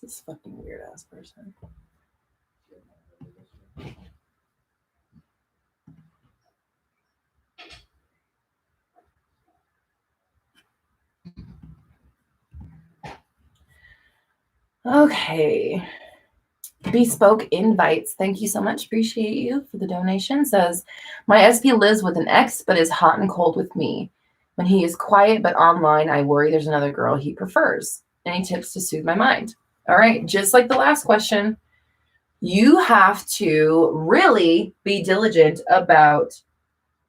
This fucking weird ass person. Okay. Bespoke Invites, thank you so much. Appreciate you for the donation. Says, my SP lives with an ex, but is hot and cold with me. When he is quiet but online, I worry there's another girl he prefers. Any tips to soothe my mind? All right, just like the last question, you have to really be diligent about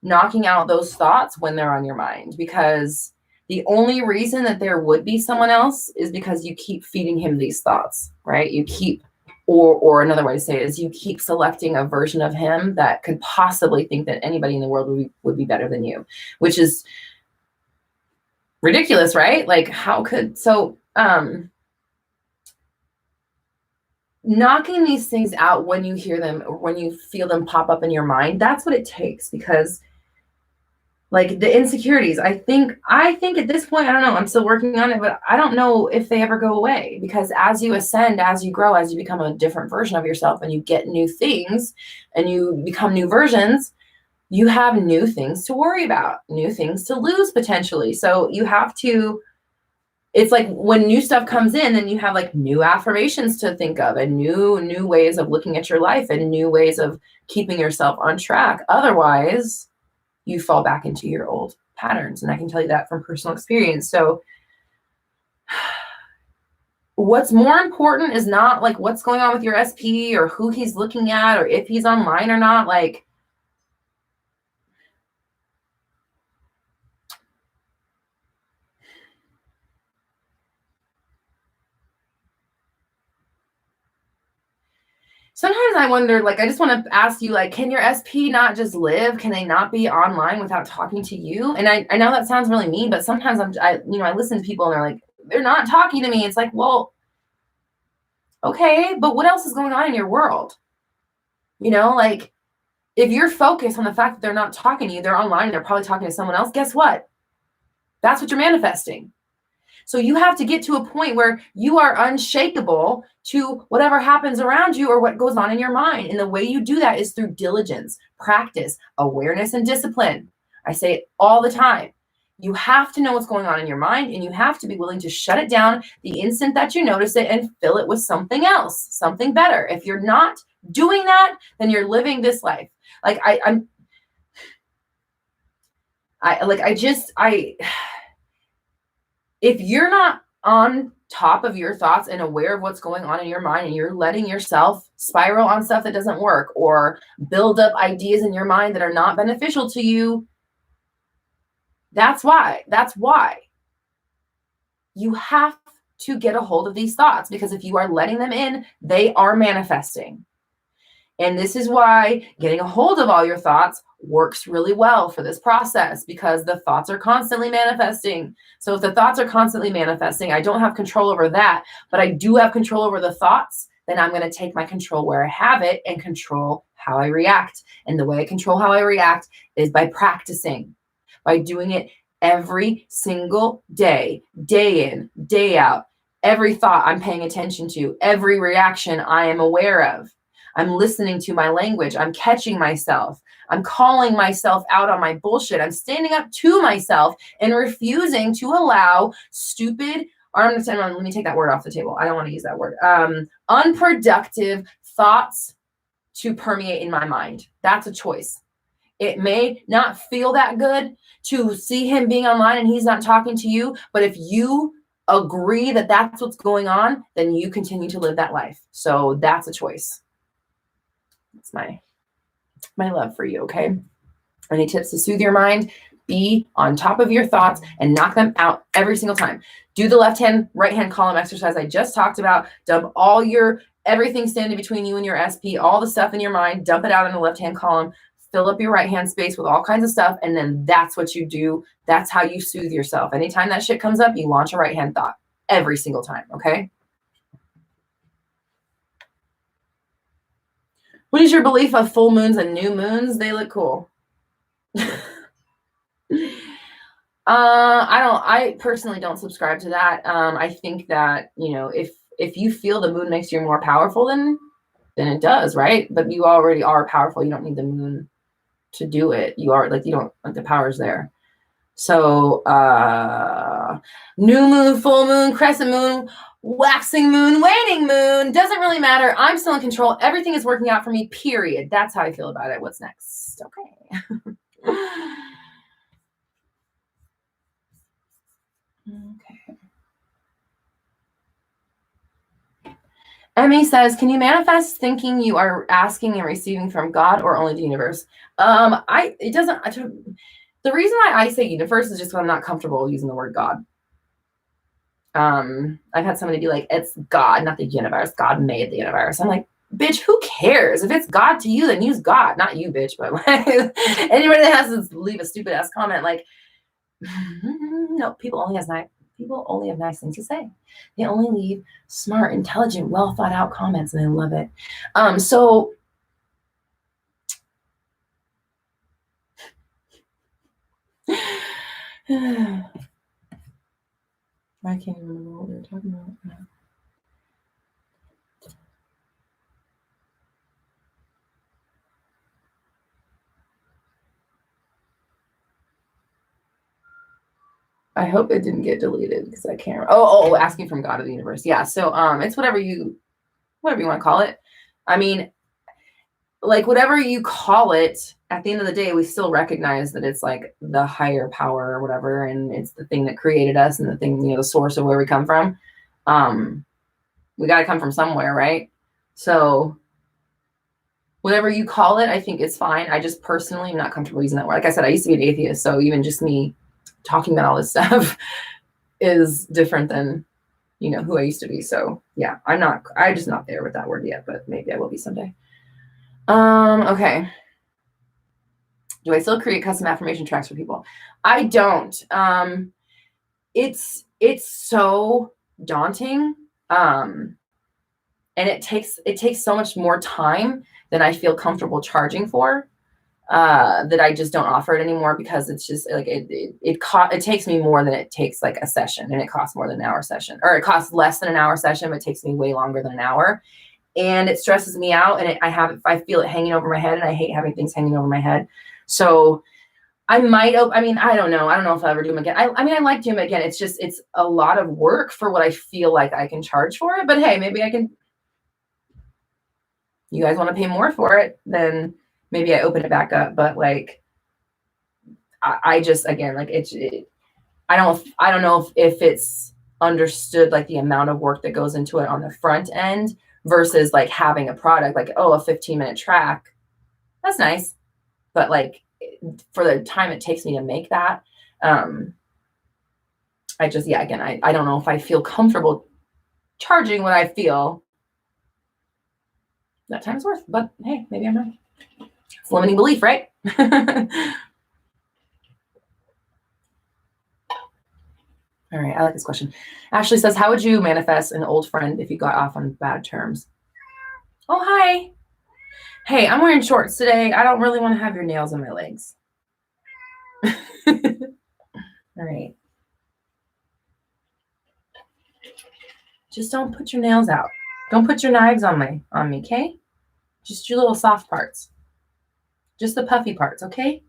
knocking out those thoughts when they're on your mind, because the only reason that there would be someone else is because you keep feeding him these thoughts, right? You keep, or another way to say it is you keep selecting a version of him that could possibly think that anybody in the world would be better than you, which is ridiculous, right? Like how could, so, knocking these things out when you hear them or when you feel them pop up in your mind, that's what it takes. Because like the insecurities, I think at this point, I don't know, I'm still working on it, but I don't know if they ever go away, because as you ascend, as you grow, as you become a different version of yourself and you get new things and you become new versions, you have new things to worry about, new things to lose potentially. So you have to, it's like when new stuff comes in, then you have like new affirmations to think of and new ways of looking at your life and new ways of keeping yourself on track. Otherwise, you fall back into your old patterns. And I can tell you that from personal experience. So what's more important is not like what's going on with your SP or who he's looking at or if he's online or not. Like, sometimes I wonder, like, I just want to ask you, like, can your SP not just live? Can they not be online without talking to you? And I know that sounds really mean, but sometimes I listen to people and they're like, they're not talking to me. It's like, well, okay, but what else is going on in your world? Like if you're focused on the fact that they're not talking to you, they're online, they're probably talking to someone else. Guess what? That's what you're manifesting. So you have to get to a point where you are unshakable to whatever happens around you or what goes on in your mind. And the way you do that is through diligence, practice, awareness, and discipline. I say it all the time. You have to know what's going on in your mind, and you have to be willing to shut it down the instant that you notice it and fill it with something else, something better. If you're not doing that, then you're living this life. Like if you're not on top of your thoughts and aware of what's going on in your mind, and you're letting yourself spiral on stuff that doesn't work or build up ideas in your mind that are not beneficial to you, that's why you have to get a hold of these thoughts, because if you are letting them in, they are manifesting. And this is why getting a hold of all your thoughts works really well for this process, because the thoughts are constantly manifesting. So if the thoughts are constantly manifesting, I don't have control over that, but I do have control over the thoughts. Then I'm going to take my control where I have it and control how I react. And the way I control how I react is by practicing, by doing it every single day, day in, day out. Every thought I'm paying attention to, every reaction I am aware of. I'm listening to my language. I'm catching myself. I'm calling myself out on my bullshit. I'm standing up to myself and refusing to allow stupid, or let me take that word off the table. I don't want to use that word. Unproductive thoughts to permeate in my mind. That's a choice. It may not feel that good to see him being online and he's not talking to you, but if you agree that that's what's going on, then you continue to live that life. So that's a choice. It's my love for you, okay? Any tips to soothe your mind? Be on top of your thoughts and knock them out every single time. Do the left hand, right hand column exercise I just talked about. Dump all everything standing between you and your SP, all the stuff in your mind, dump it out in the left hand column. Fill up your right hand space with all kinds of stuff, and then that's what you do. That's how you soothe yourself. Anytime that shit comes up, you launch a right hand thought every single time, okay? What is your belief of full moons and new moons? They look cool. I personally don't subscribe to that. I think that, if you feel the moon makes you more powerful, then it does, right? But you already are powerful. You don't need the moon to do it. You are the power's there. So, new moon, full moon, crescent moon, waxing moon, waning moon, doesn't really matter. I'm still in control. Everything is working out for me, period. That's how I feel about it. What's next? Okay. Okay. Emmy says, can you manifest thinking you are asking and receiving from God or only the universe? The reason why I say universe is just because I'm not comfortable using the word God. I've had somebody be like, it's God, not the universe. God made the universe. I'm like, bitch, who cares? If it's God to you, then use God, not you, bitch. But like, anybody that has to leave a stupid ass comment, like, no, people only have nice things to say. They only leave smart, intelligent, well thought out comments, and I love it. So I can't even remember what we were talking about. I hope it didn't get deleted because I can't. Oh, asking from God or the universe. Yeah. So it's whatever you want to call it. I mean, like whatever you call it, at the end of the day, we still recognize that it's like the higher power or whatever, and it's the thing that created us and the thing, the source of where we come from. We got to come from somewhere, right? So whatever you call it, I think it's fine. I just personally am not comfortable using that word. Like I said, I used to be an atheist, so even just me talking about all this stuff is different than, who I used to be. So yeah, I'm just not there with that word yet, but maybe I will be someday. Okay. Do I still create custom affirmation tracks for people? I don't. It's so daunting. And it takes so much more time than I feel comfortable charging for. That I just don't offer it anymore because it's just like it takes me more than it takes like a session, and it costs more than an hour session, or it costs less than an hour session, but it takes me way longer than an hour, and it stresses me out, and I feel it hanging over my head, and I hate having things hanging over my head. So I might, I don't know if I'll ever do them again. I like doing them again. It's a lot of work for what I feel like I can charge for it, but hey, maybe I can. You guys want to pay more for it, then maybe I open it back up, but like, I just, again, like I don't know if it's understood, like the amount of work that goes into it on the front end versus like having a product, like, a 15-minute track. That's nice. But like for the time it takes me to make that, I don't know if I feel comfortable charging what I feel that time is worth, but hey, maybe I'm right. It's limiting belief, right? All right, I like this question. Ashley says, how would you manifest an old friend if you got off on bad terms? Oh, hi. Hey, I'm wearing shorts today. I don't really want to have your nails on my legs. All right. Just don't put your nails out. Don't put your knives on me, okay? Just your little soft parts. Just the puffy parts, okay?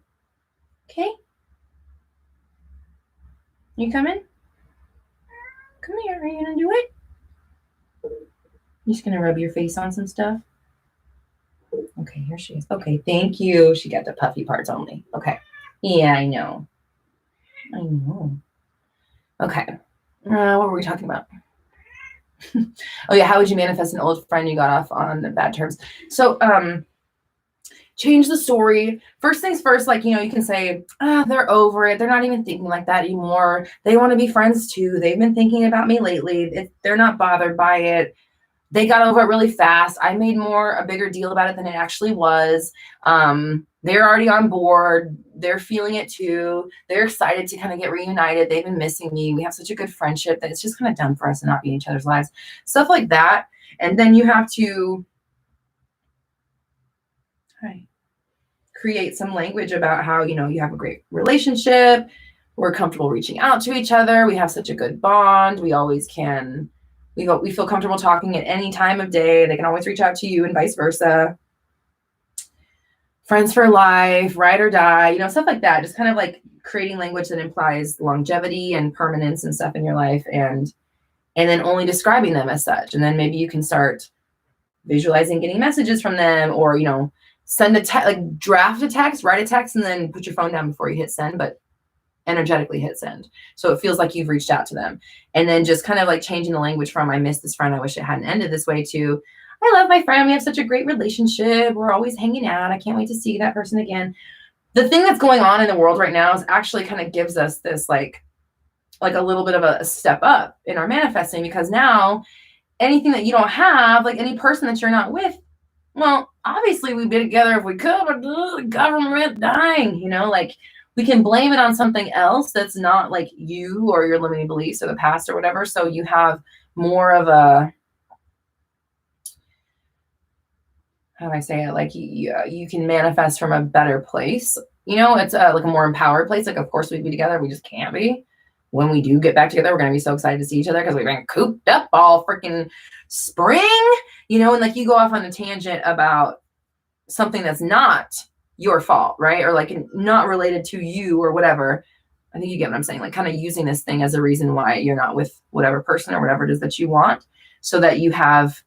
Okay? You coming? Come here. Are you gonna do it? You just gonna rub your face on some stuff? Okay, here she is. Okay, thank you. She got the puffy parts only. Okay. Yeah, I know. Okay. What were we talking about? Oh yeah, how would you manifest an old friend you got off on bad terms? So change the story. First things first, like, you can say, they're over it. They're not even thinking like that anymore. They want to be friends too. They've been thinking about me lately. They're not bothered by it. They got over it really fast. I made a bigger deal about it than it actually was. They're already on board. They're feeling it too. They're excited to kind of get reunited. They've been missing me. We have such a good friendship that it's just kind of done for us to not be in each other's lives. Stuff like that. And then you have to create some language about how, you have a great relationship. We're comfortable reaching out to each other. We have such a good bond. We always can. We feel comfortable talking at any time of day. They can always reach out to you and vice versa. Friends for life, ride or die, stuff like that. Just kind of like creating language that implies longevity and permanence and stuff in your life. And and then only describing them as such. And then maybe you can start visualizing getting messages from them, or, you know, send a text, like draft a text, write a text, and then put your phone down before you hit send, but energetically hit send. So it feels like you've reached out to them. And then just kind of like changing the language from I miss this friend, I wish it hadn't ended this way, to I love my friend, we have such a great relationship, we're always hanging out, I can't wait to see that person again. The thing that's going on in the world right now is actually kind of gives us this like a little bit of a step up in our manifesting, because now anything that you don't have, like any person that you're not with, well, obviously we'd be together if we could, but the government dying, you know, like we can blame it on something else that's not like you or your limiting beliefs or the past or whatever. So you have more of a, how do I say it? Like you can manifest from a better place. You know, it's like a more empowered place. Like, of course we'd be together. We just can't be. When we do get back together, we're going to be so excited to see each other because we've been cooped up all freaking spring, you know, and like you go off on a tangent about something that's not your fault, right? Or like not related to you or whatever. I think you get what I'm saying, like kind of using this thing as a reason why you're not with whatever person or whatever it is that you want, so that you have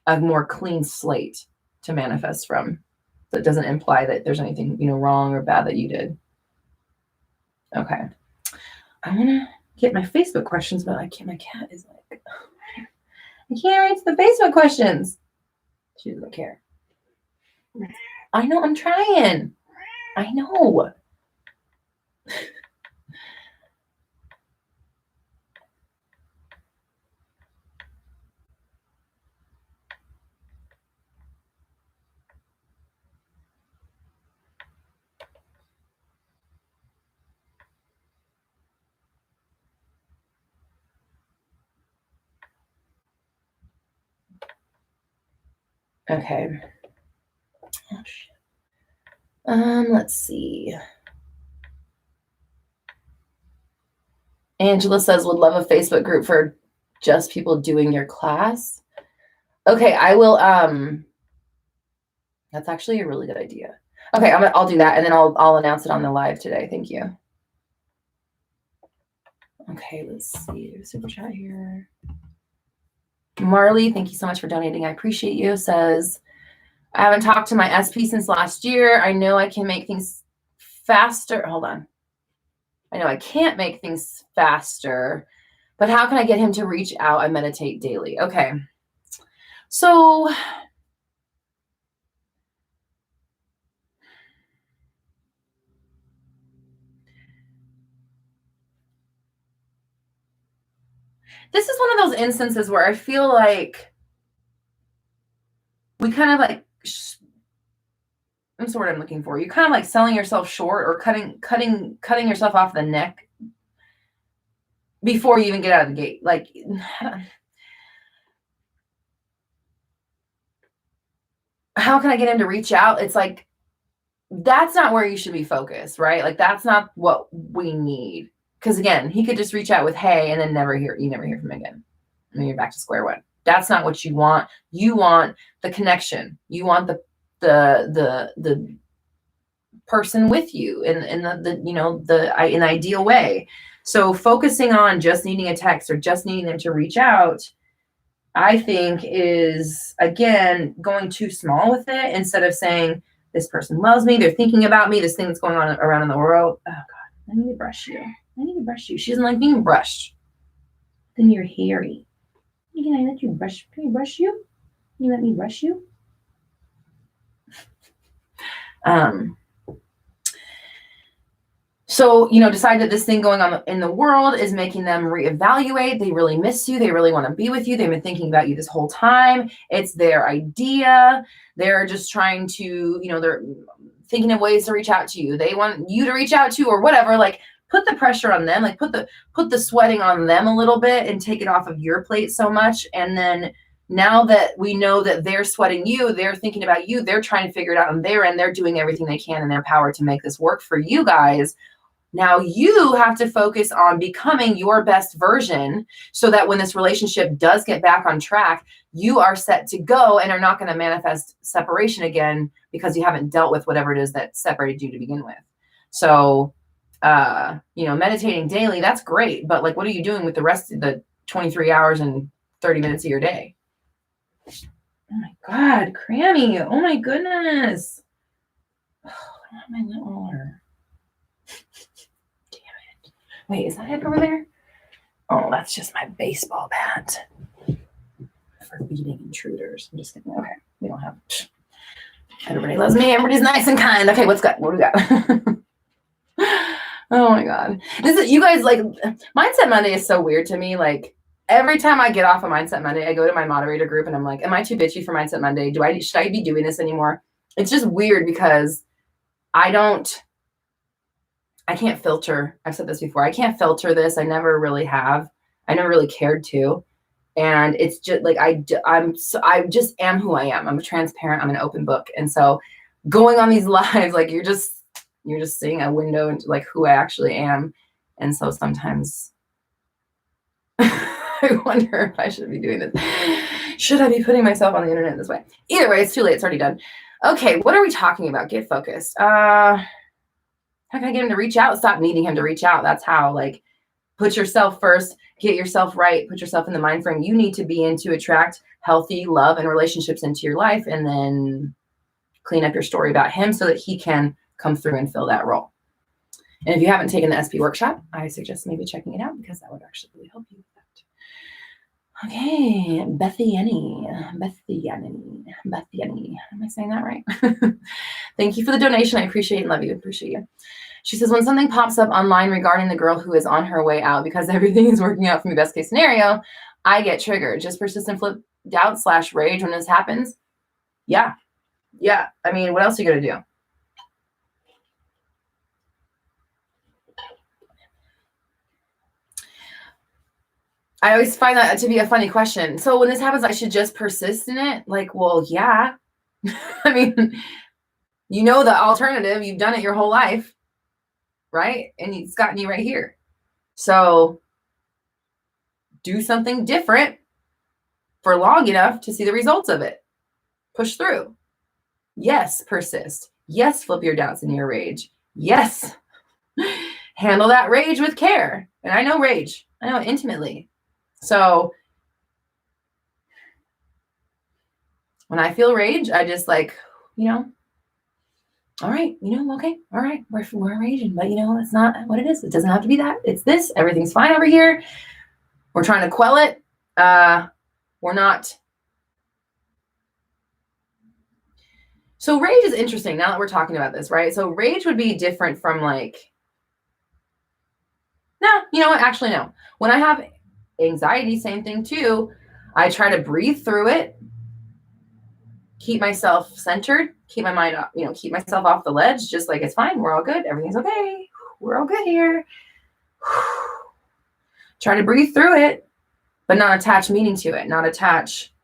a more clean slate to manifest from. That doesn't imply that there's anything, you know, wrong or bad that you did. Okay. I want to get my Facebook questions, but I can't. My cat is like, I can't reach the Facebook questions. She doesn't care. I know, I'm trying. I know. Okay. Oh, shit. Let's see. Angela says, would love a Facebook group for just people doing your class. Okay, I will. That's actually a really good idea. Okay, I'll do that, and then I'll announce it on the live today. Thank you. Okay, let's see. Super chat here. Marley, thank you so much for donating. I appreciate you. Says, I haven't talked to my SP since last year. I know I can make things faster. Hold on. I know I can't make things faster, but how can I get him to reach out and meditate daily? Okay. So this is one of those instances where I feel like we kind of like, what's the word I'm looking for? You're kind of like selling yourself short, or cutting yourself off the neck before you even get out of the gate. Like, how can I get him to reach out? It's like, that's not where you should be focused, right? Like, that's not what we need. Because again, he could just reach out with, hey, and then you never hear from him again. And then you're back to square one. That's not what you want. You want the connection. You want the person with you in an ideal way. So focusing on just needing a text or just needing them to reach out, I think is, again, going too small with it, instead of saying, this person loves me, they're thinking about me, this thing that's going on around in the world. Oh God, I need to brush you. She doesn't like being brushed. Then you're hairy. Can I let you brush? Can I brush you? Can you let me brush you? So, decide that this thing going on in the world is making them reevaluate. They really miss you. They really want to be with you. They've been thinking about you this whole time. It's their idea. They're just trying to, they're thinking of ways to reach out to you. They want you to reach out to, or whatever. Like, put the pressure on them. Like, put the sweating on them a little bit and take it off of your plate so much. And then now that we know that they're sweating you, they're thinking about you, they're trying to figure it out on their end. They're doing everything they can in their power to make this work for you guys. Now you have to focus on becoming your best version, so that when this relationship does get back on track, you are set to go and are not going to manifest separation again because you haven't dealt with whatever it is that separated you to begin with. So, meditating daily, that's great. But like, what are you doing with the rest of the 23 hours and 30 minutes of your day. Oh my God, Crammy. Oh my goodness. Oh, I don't have my lint roller. Damn it. Wait, is that it over there? Oh, that's just my baseball bat for beating intruders. I'm just kidding. Okay, we don't have. Everybody loves me. Everybody's nice and kind. Okay, what do we got? Oh my God. You guys, like, Mindset Monday is so weird to me. Like, every time I get off of Mindset Monday, I go to my moderator group and I'm like, am I too bitchy for Mindset Monday? Should I be doing this anymore? It's just weird because I can't filter. I've said this before. I can't filter this. I never really have. I never really cared to. And it's just like, I just am who I am. I'm transparent. I'm an open book. And so going on these lives, like you're just seeing a window into like who I actually am. And so sometimes I wonder if I should be doing this. Should I be putting myself on the internet this way? Either way, it's too late. It's already done. Okay. What are we talking about? Get focused. How can I get him to reach out? Stop needing him to reach out. That's how, like, put yourself first, get yourself right, put yourself in the mind frame you need to be in to attract healthy love and relationships into your life, and then clean up your story about him so that he can come through and fill that role. And if you haven't taken the SP workshop, I suggest maybe checking it out because that would actually really help you with that. Okay, Bethiany. Am I saying that right? Thank you for the donation. I appreciate and love you. Appreciate you. She says, when something pops up online regarding the girl who is on her way out because everything is working out for me, best case scenario, I get triggered. Just persistent flip doubt / rage when this happens. Yeah. I mean, what else are you going to do? I always find that to be a funny question. So when this happens, I should just persist in it? Like, well, yeah. I mean, you know the alternative. You've done it your whole life, right? And it's gotten you right here. So do something different for long enough to see the results of it. Push through. Yes, persist. Yes, flip your doubts and your rage. Yes, handle that rage with care. And I know rage. I know it intimately. So when I feel rage, I just like, all right, okay, all right, we're raging, but it's not what it is. It doesn't have to be that. It's this. Everything's fine over here. We're trying to quell it. We're not. So rage is interesting now that we're talking about this, right? So rage would be different from like, no, you know what? Actually, no. When I have anxiety, same thing too. I try to breathe through it, keep myself centered, keep my mind up, keep myself off the ledge, just like it's fine. We're all good. Everything's okay. We're all good here. Try to breathe through it, but not attach meaning to it, not attach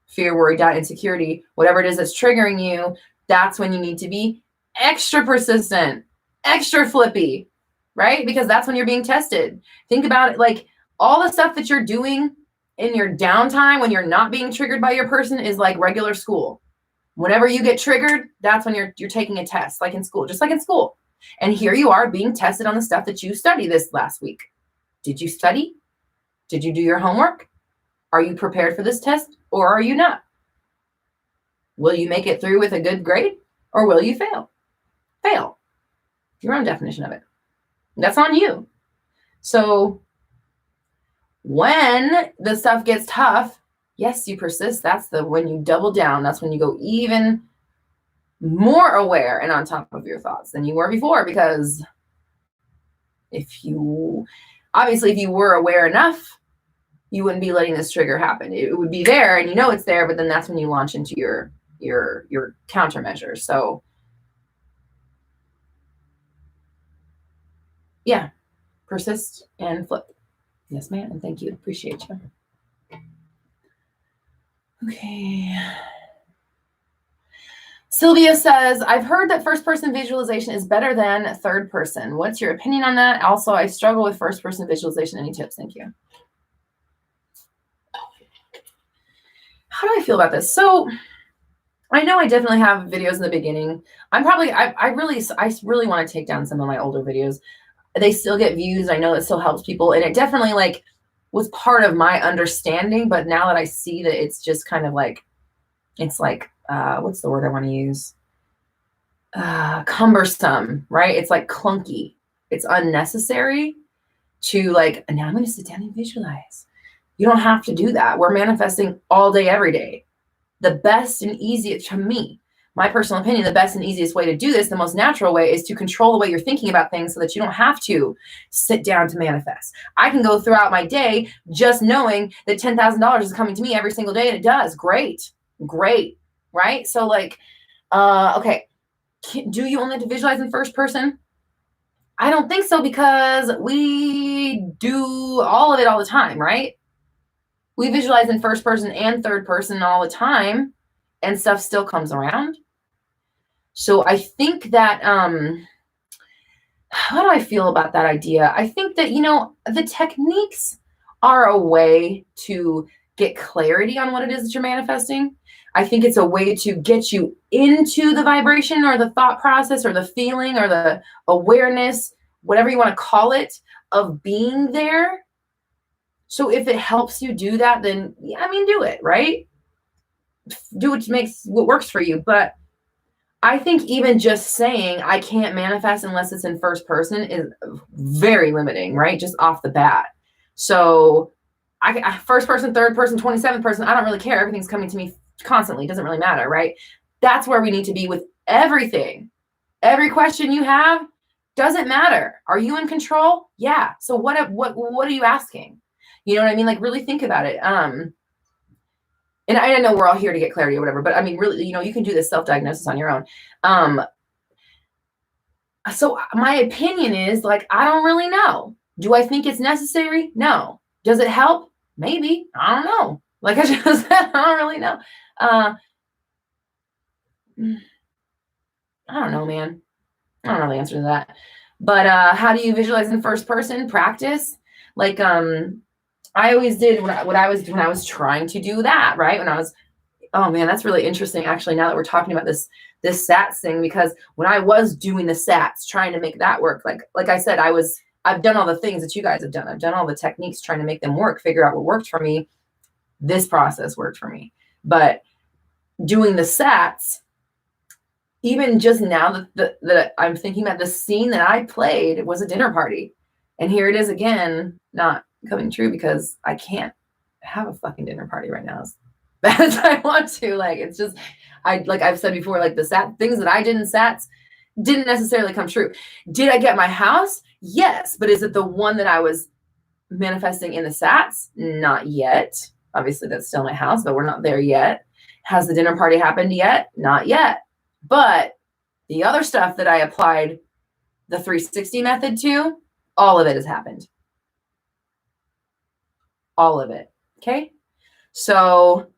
fear, worry, doubt, insecurity, whatever it is that's triggering you. That's when you need to be extra persistent, extra flippy, right? Because that's when you're being tested. Think about it like all the stuff that you're doing in your downtime when you're not being triggered by your person is like regular school. Whenever you get triggered, that's when you're taking a test, like in school, just like in school. And here you are being tested on the stuff that you studied this last week. Did you study? Did you do your homework? Are you prepared for this test or are you not? Will you make it through with a good grade or will you fail? Fail. Your own definition of it. That's on you. So when the stuff gets tough, yes, you persist. That's when you double down. That's when you go even more aware and on top of your thoughts than you were before. Because if you were aware enough, you wouldn't be letting this trigger happen. It would be there and it's there, but then that's when you launch into your countermeasures. So yeah, persist and flip. Yes, ma'am. And thank you. Appreciate you. Okay. Sylvia says, I've heard that first person visualization is better than third person. What's your opinion on that? Also, I struggle with first person visualization. Any tips? Thank you. How do I feel about this? So I know I definitely have videos in the beginning. I really want to take down some of my older videos. They still get views. I know it still helps people. And it definitely was part of my understanding. But now that I see that it's just kind of like, it's like, what's the word I want to use? Cumbersome, right? It's like clunky. It's unnecessary to like, and now I'm going to sit down and visualize. You don't have to do that. We're manifesting all day, every day. The best and easiest, to me, my personal opinion, the best and easiest way to do this, the most natural way, is to control the way you're thinking about things so that you don't have to sit down to manifest. I can go throughout my day just knowing that $10,000 is coming to me every single day, and it does. Great. Right? So like, okay, do you only have to visualize in first person? I don't think so, because we do all of it all the time, right? We visualize in first person and third person all the time, and stuff still comes around. So I think that, how do I feel about that idea? I think that, the techniques are a way to get clarity on what it is that you're manifesting. I think it's a way to get you into the vibration or the thought process or the feeling or the awareness, whatever you want to call it, of being there. So if it helps you do that, then do it, right? Do what works for you. But I think even just saying I can't manifest unless it's in first person is very limiting, right? Just off the bat. So I first person, third person, 27th person, I don't really care. Everything's coming to me constantly. It doesn't really matter, right? That's where we need to be with everything. Every question you have doesn't matter. Are you in control? Yeah. So what are you asking? You know what I mean? Like, really think about it. And I know we're all here to get clarity or whatever, but really, you can do this self-diagnosis on your own. So my opinion is, like, I don't really know. Do I think it's necessary? No. Does it help? Maybe. I don't know. Like I just said, I don't really know. I don't know, man. I don't know the answer to that. But how do you visualize in first person? Practice. Like, I always did when I was trying to do that, right? Oh man, that's really interesting. Actually, now that we're talking about this SATs thing, because when I was doing the SATs, trying to make that work, like I said, I've done all the things that you guys have done. I've done all the techniques trying to make them work, figure out what worked for me. This process worked for me. But doing the SATs, even just now that I'm thinking about the scene that I played was a dinner party. And here it is again, not coming true, because I can't have a fucking dinner party right now as bad as I want to. Like, it's just, like I've said before, like the things that I did in SATs didn't necessarily come true. Did I get my house? Yes. But is it the one that I was manifesting in the SATs? Not yet. Obviously, that's still my house, but we're not there yet. Has the dinner party happened yet? Not yet. But the other stuff that I applied the 360 method to, all of it has happened. All of it. Okay. So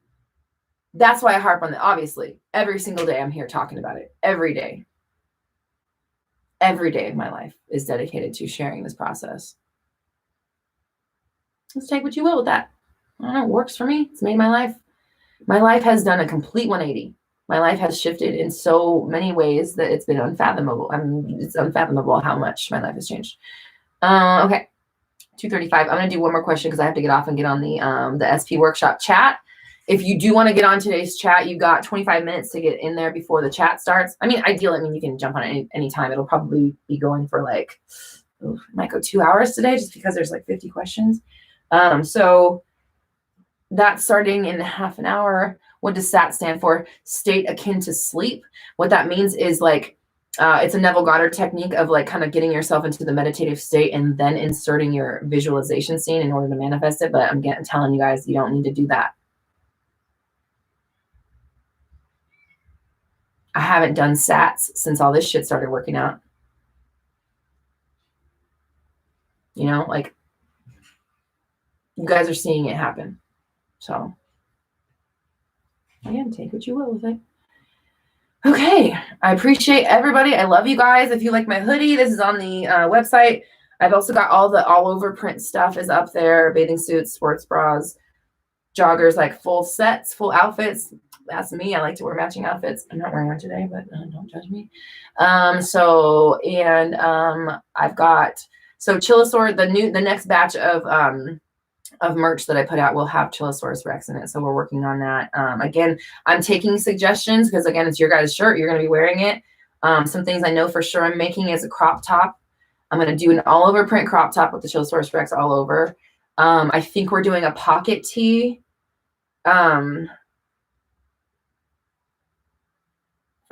that's why I harp on that. Obviously, every single day I'm here talking about it. Every day. Every day of my life is dedicated to sharing this process. Let's take what you will with that. I don't know. It works for me. It's made my life. My life has done a complete 180. My life has shifted in so many ways that it's been unfathomable. It's unfathomable how much my life has changed. Okay. 2:35. I'm going to do one more question because I have to get off and get on the SP workshop chat. If you do want to get on today's chat, you've got 25 minutes to get in there before the chat starts. Ideally, you can jump on it any time. It'll probably be going for it might go 2 hours today just because there's 50 questions. So that's starting in half an hour. What does SAT stand for? State akin to sleep. What that means is it's a Neville Goddard technique of kind of getting yourself into the meditative state and then inserting your visualization scene in order to manifest it. But I'm telling you guys, you don't need to do that. I haven't done SATs since all this shit started working out. You guys are seeing it happen. So again, take what you will with it. Okay. I appreciate everybody. I love you guys. If you like my hoodie, this is on the website. I've also got all over print stuff is up there. Bathing suits, sports bras, joggers, full sets, full outfits. That's me. I like to wear matching outfits. I'm not wearing one today, but don't judge me. I've got, Chillisaur, the next batch of of merch that I put out will have Chillosaurus Rex in it. So we're working on that. Again, I'm taking suggestions because again, it's your guys' shirt. You're going to be wearing it. Some things I know for sure I'm making is a crop top. I'm going to do an all over print crop top with the Chillosaurus Rex all over. I think we're doing a pocket tee. For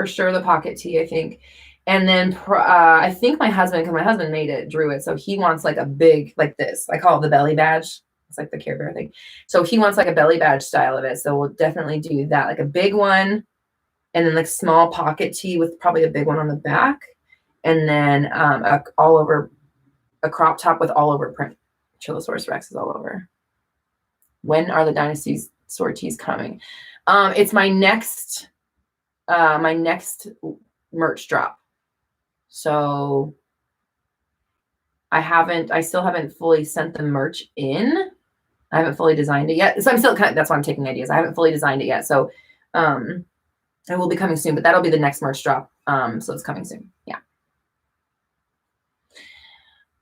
sure the pocket tee, I think. And then I think my husband, because my husband made it, drew it. So he wants like a big, like this. I call it the belly badge. It's like the Care Bear thing. So he wants like a belly badge style of it. So we'll definitely do that. Like a big one. And then like small pocket tee with probably a big one on the back. And then all over a crop top with all over print. Chillosaurus Rex is all over. When are the Dynasty Sword tees coming? It's my next merch drop. So I still haven't fully sent the merch in. I haven't fully designed it yet. So I'm still that's why I'm taking ideas. I haven't fully designed it yet. So it will be coming soon, but that'll be the next merch drop. So it's coming soon. Yeah.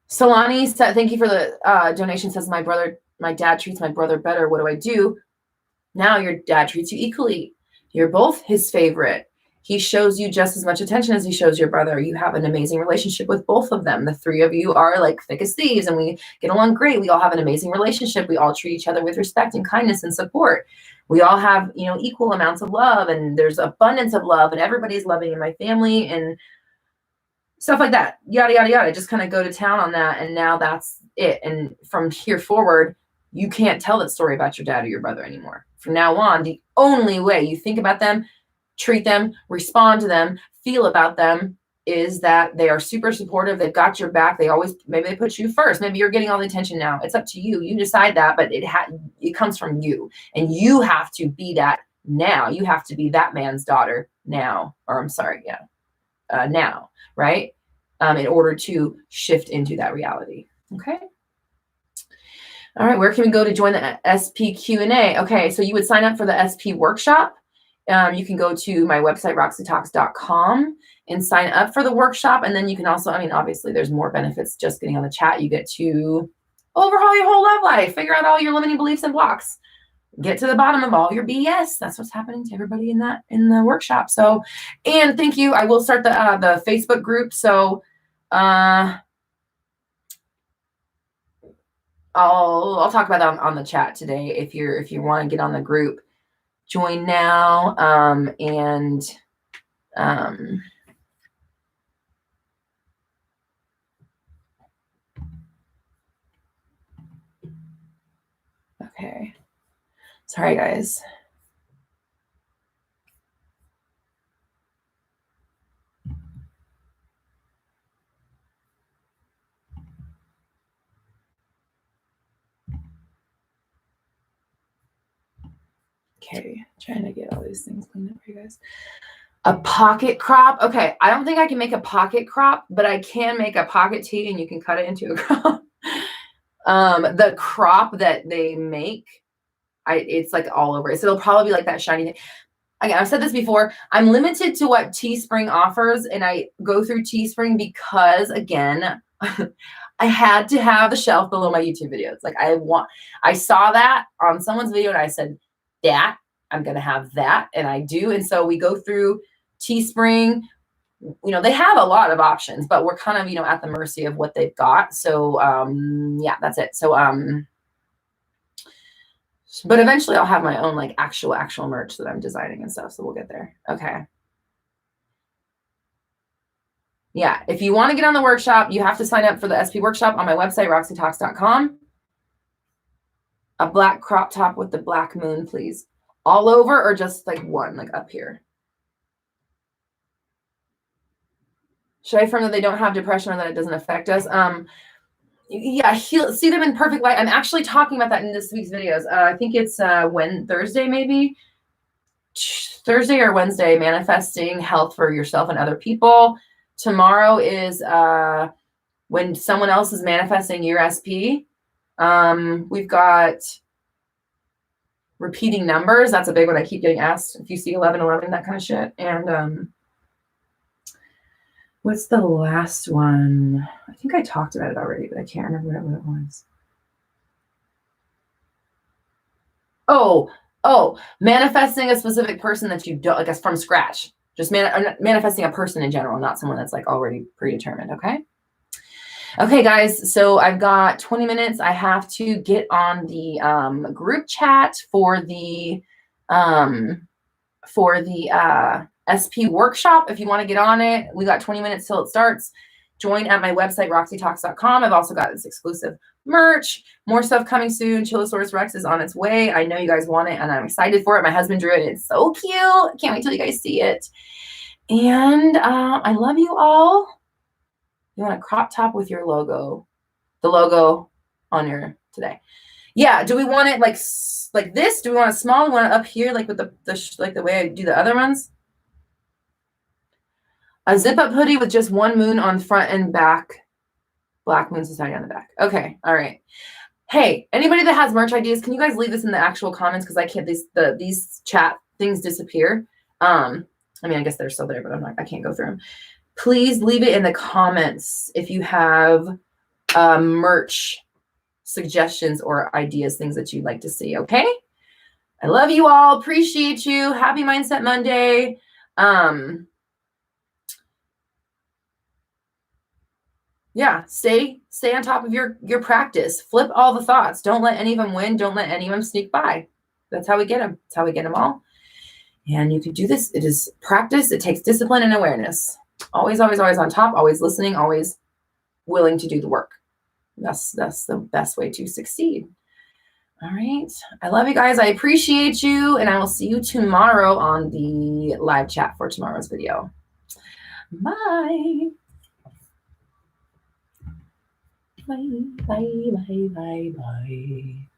Solani said, thank you for the donation. Says my dad treats my brother better. What do I do? Now your dad treats you equally. You're both his favorite. He shows you just as much attention as he shows your brother. You have an amazing relationship with both of them. The three of you are like thick as thieves and we get along great. We all have an amazing relationship. We all treat each other with respect and kindness and support. We all have, equal amounts of love and there's abundance of love and everybody's loving in my family and stuff like that. Yada, yada, yada. Just kind of go to town on that. And now that's it. And from here forward, you can't tell that story about your dad or your brother anymore. From now on, the only way you think about them, treat them, respond to them, feel about them is that they are super supportive. They've got your back. Maybe they put you first. Maybe you're getting all the attention now. It's up to you. You decide that, but it comes from you and you have to be that now. You have to be that man's daughter now, or I'm sorry. Yeah. Now, right? In order to shift into that reality. Okay. All right. Where can we go to join the SP Q&A? Okay. So you would sign up for the SP workshop. You can go to my website, roxytalks.com and sign up for the workshop. And then you can also, obviously there's more benefits just getting on the chat. You get to overhaul your whole love life, figure out all your limiting beliefs and blocks, get to the bottom of all your BS. That's what's happening to everybody in the workshop. So, and thank you. I will start the Facebook group. So, I'll talk about that on the chat today. If you want to get on the group, join now. Okay. Sorry, guys. Okay, trying to get all these things cleaned up for you guys. A pocket crop. Okay, I don't think I can make a pocket crop, but I can make a pocket tee and you can cut it into a crop. The crop that they make, it's like all over. So it'll probably be like that shiny thing. Again, I've said this before. I'm limited to what Teespring offers, and I go through Teespring because, again, I had to have the shelf below my YouTube videos. Like I saw that on someone's video, and I said, that I'm gonna have that, and I do. And so we go through Teespring. They have a lot of options, but we're kind of at the mercy of what they've got. So yeah, that's it. So but eventually I'll have my own like actual merch that I'm designing and stuff. So we'll get there. Okay. Yeah. If you want to get on the workshop, you have to sign up for the SP workshop on my website, roxytalks.com. A black crop top with the black moon, please. All over or just like one, like up here? Should I affirm that they don't have depression or that it doesn't affect us? Yeah, see them in perfect light. I'm actually talking about that in this week's videos. I think it's Thursday, maybe. Thursday or Wednesday, manifesting health for yourself and other people. Tomorrow is when someone else is manifesting your SP. We've got repeating numbers. That's a big one. I keep getting asked if you see 1111, that kind of shit. And what's the last one? I think I talked about it already, but I can't remember what it was. Manifesting a specific person that you don't, like, us from scratch. Just manifesting a person in general, not someone that's like already predetermined. Okay. Okay, guys. So I've got 20 minutes. I have to get on the group chat for the SP workshop. If you want to get on it, we got 20 minutes till it starts. Join at my website, roxytalks.com. I've also got this exclusive merch, more stuff coming soon. Chilosaurus Rex is on its way. I know you guys want it and I'm excited for it. My husband drew it. It's so cute. Can't wait till you guys see it. And I love you all. You want a crop top with your logo, the logo on your today. Yeah. Do we want it like this? Do we want it small? Do we want it up here, like with the way I do the other ones? A zip up hoodie with just one moon on front and back. Black Moon Society on the back. Okay. All right. Hey, anybody that has merch ideas, can you guys leave this in the actual comments? Because I can't, these chat things disappear. I mean, I guess they're still there, but I can't go through them. Please leave it in the comments if you have merch suggestions or ideas, things that you'd like to see. Okay. I love you all. Appreciate you. Happy Mindset Monday. Yeah, stay on top of your practice. Flip all the thoughts. Don't let any of them win. Don't let any of them sneak by. That's how we get them. That's how we get them all. And you can do this. It is practice. It takes discipline and awareness. Always, always, always on top. Always listening. Always willing to do the work. That's the best way to succeed. All right. I love you guys. I appreciate you. And I will see you tomorrow on the live chat for tomorrow's video. Bye. Bye, bye, bye, bye, bye.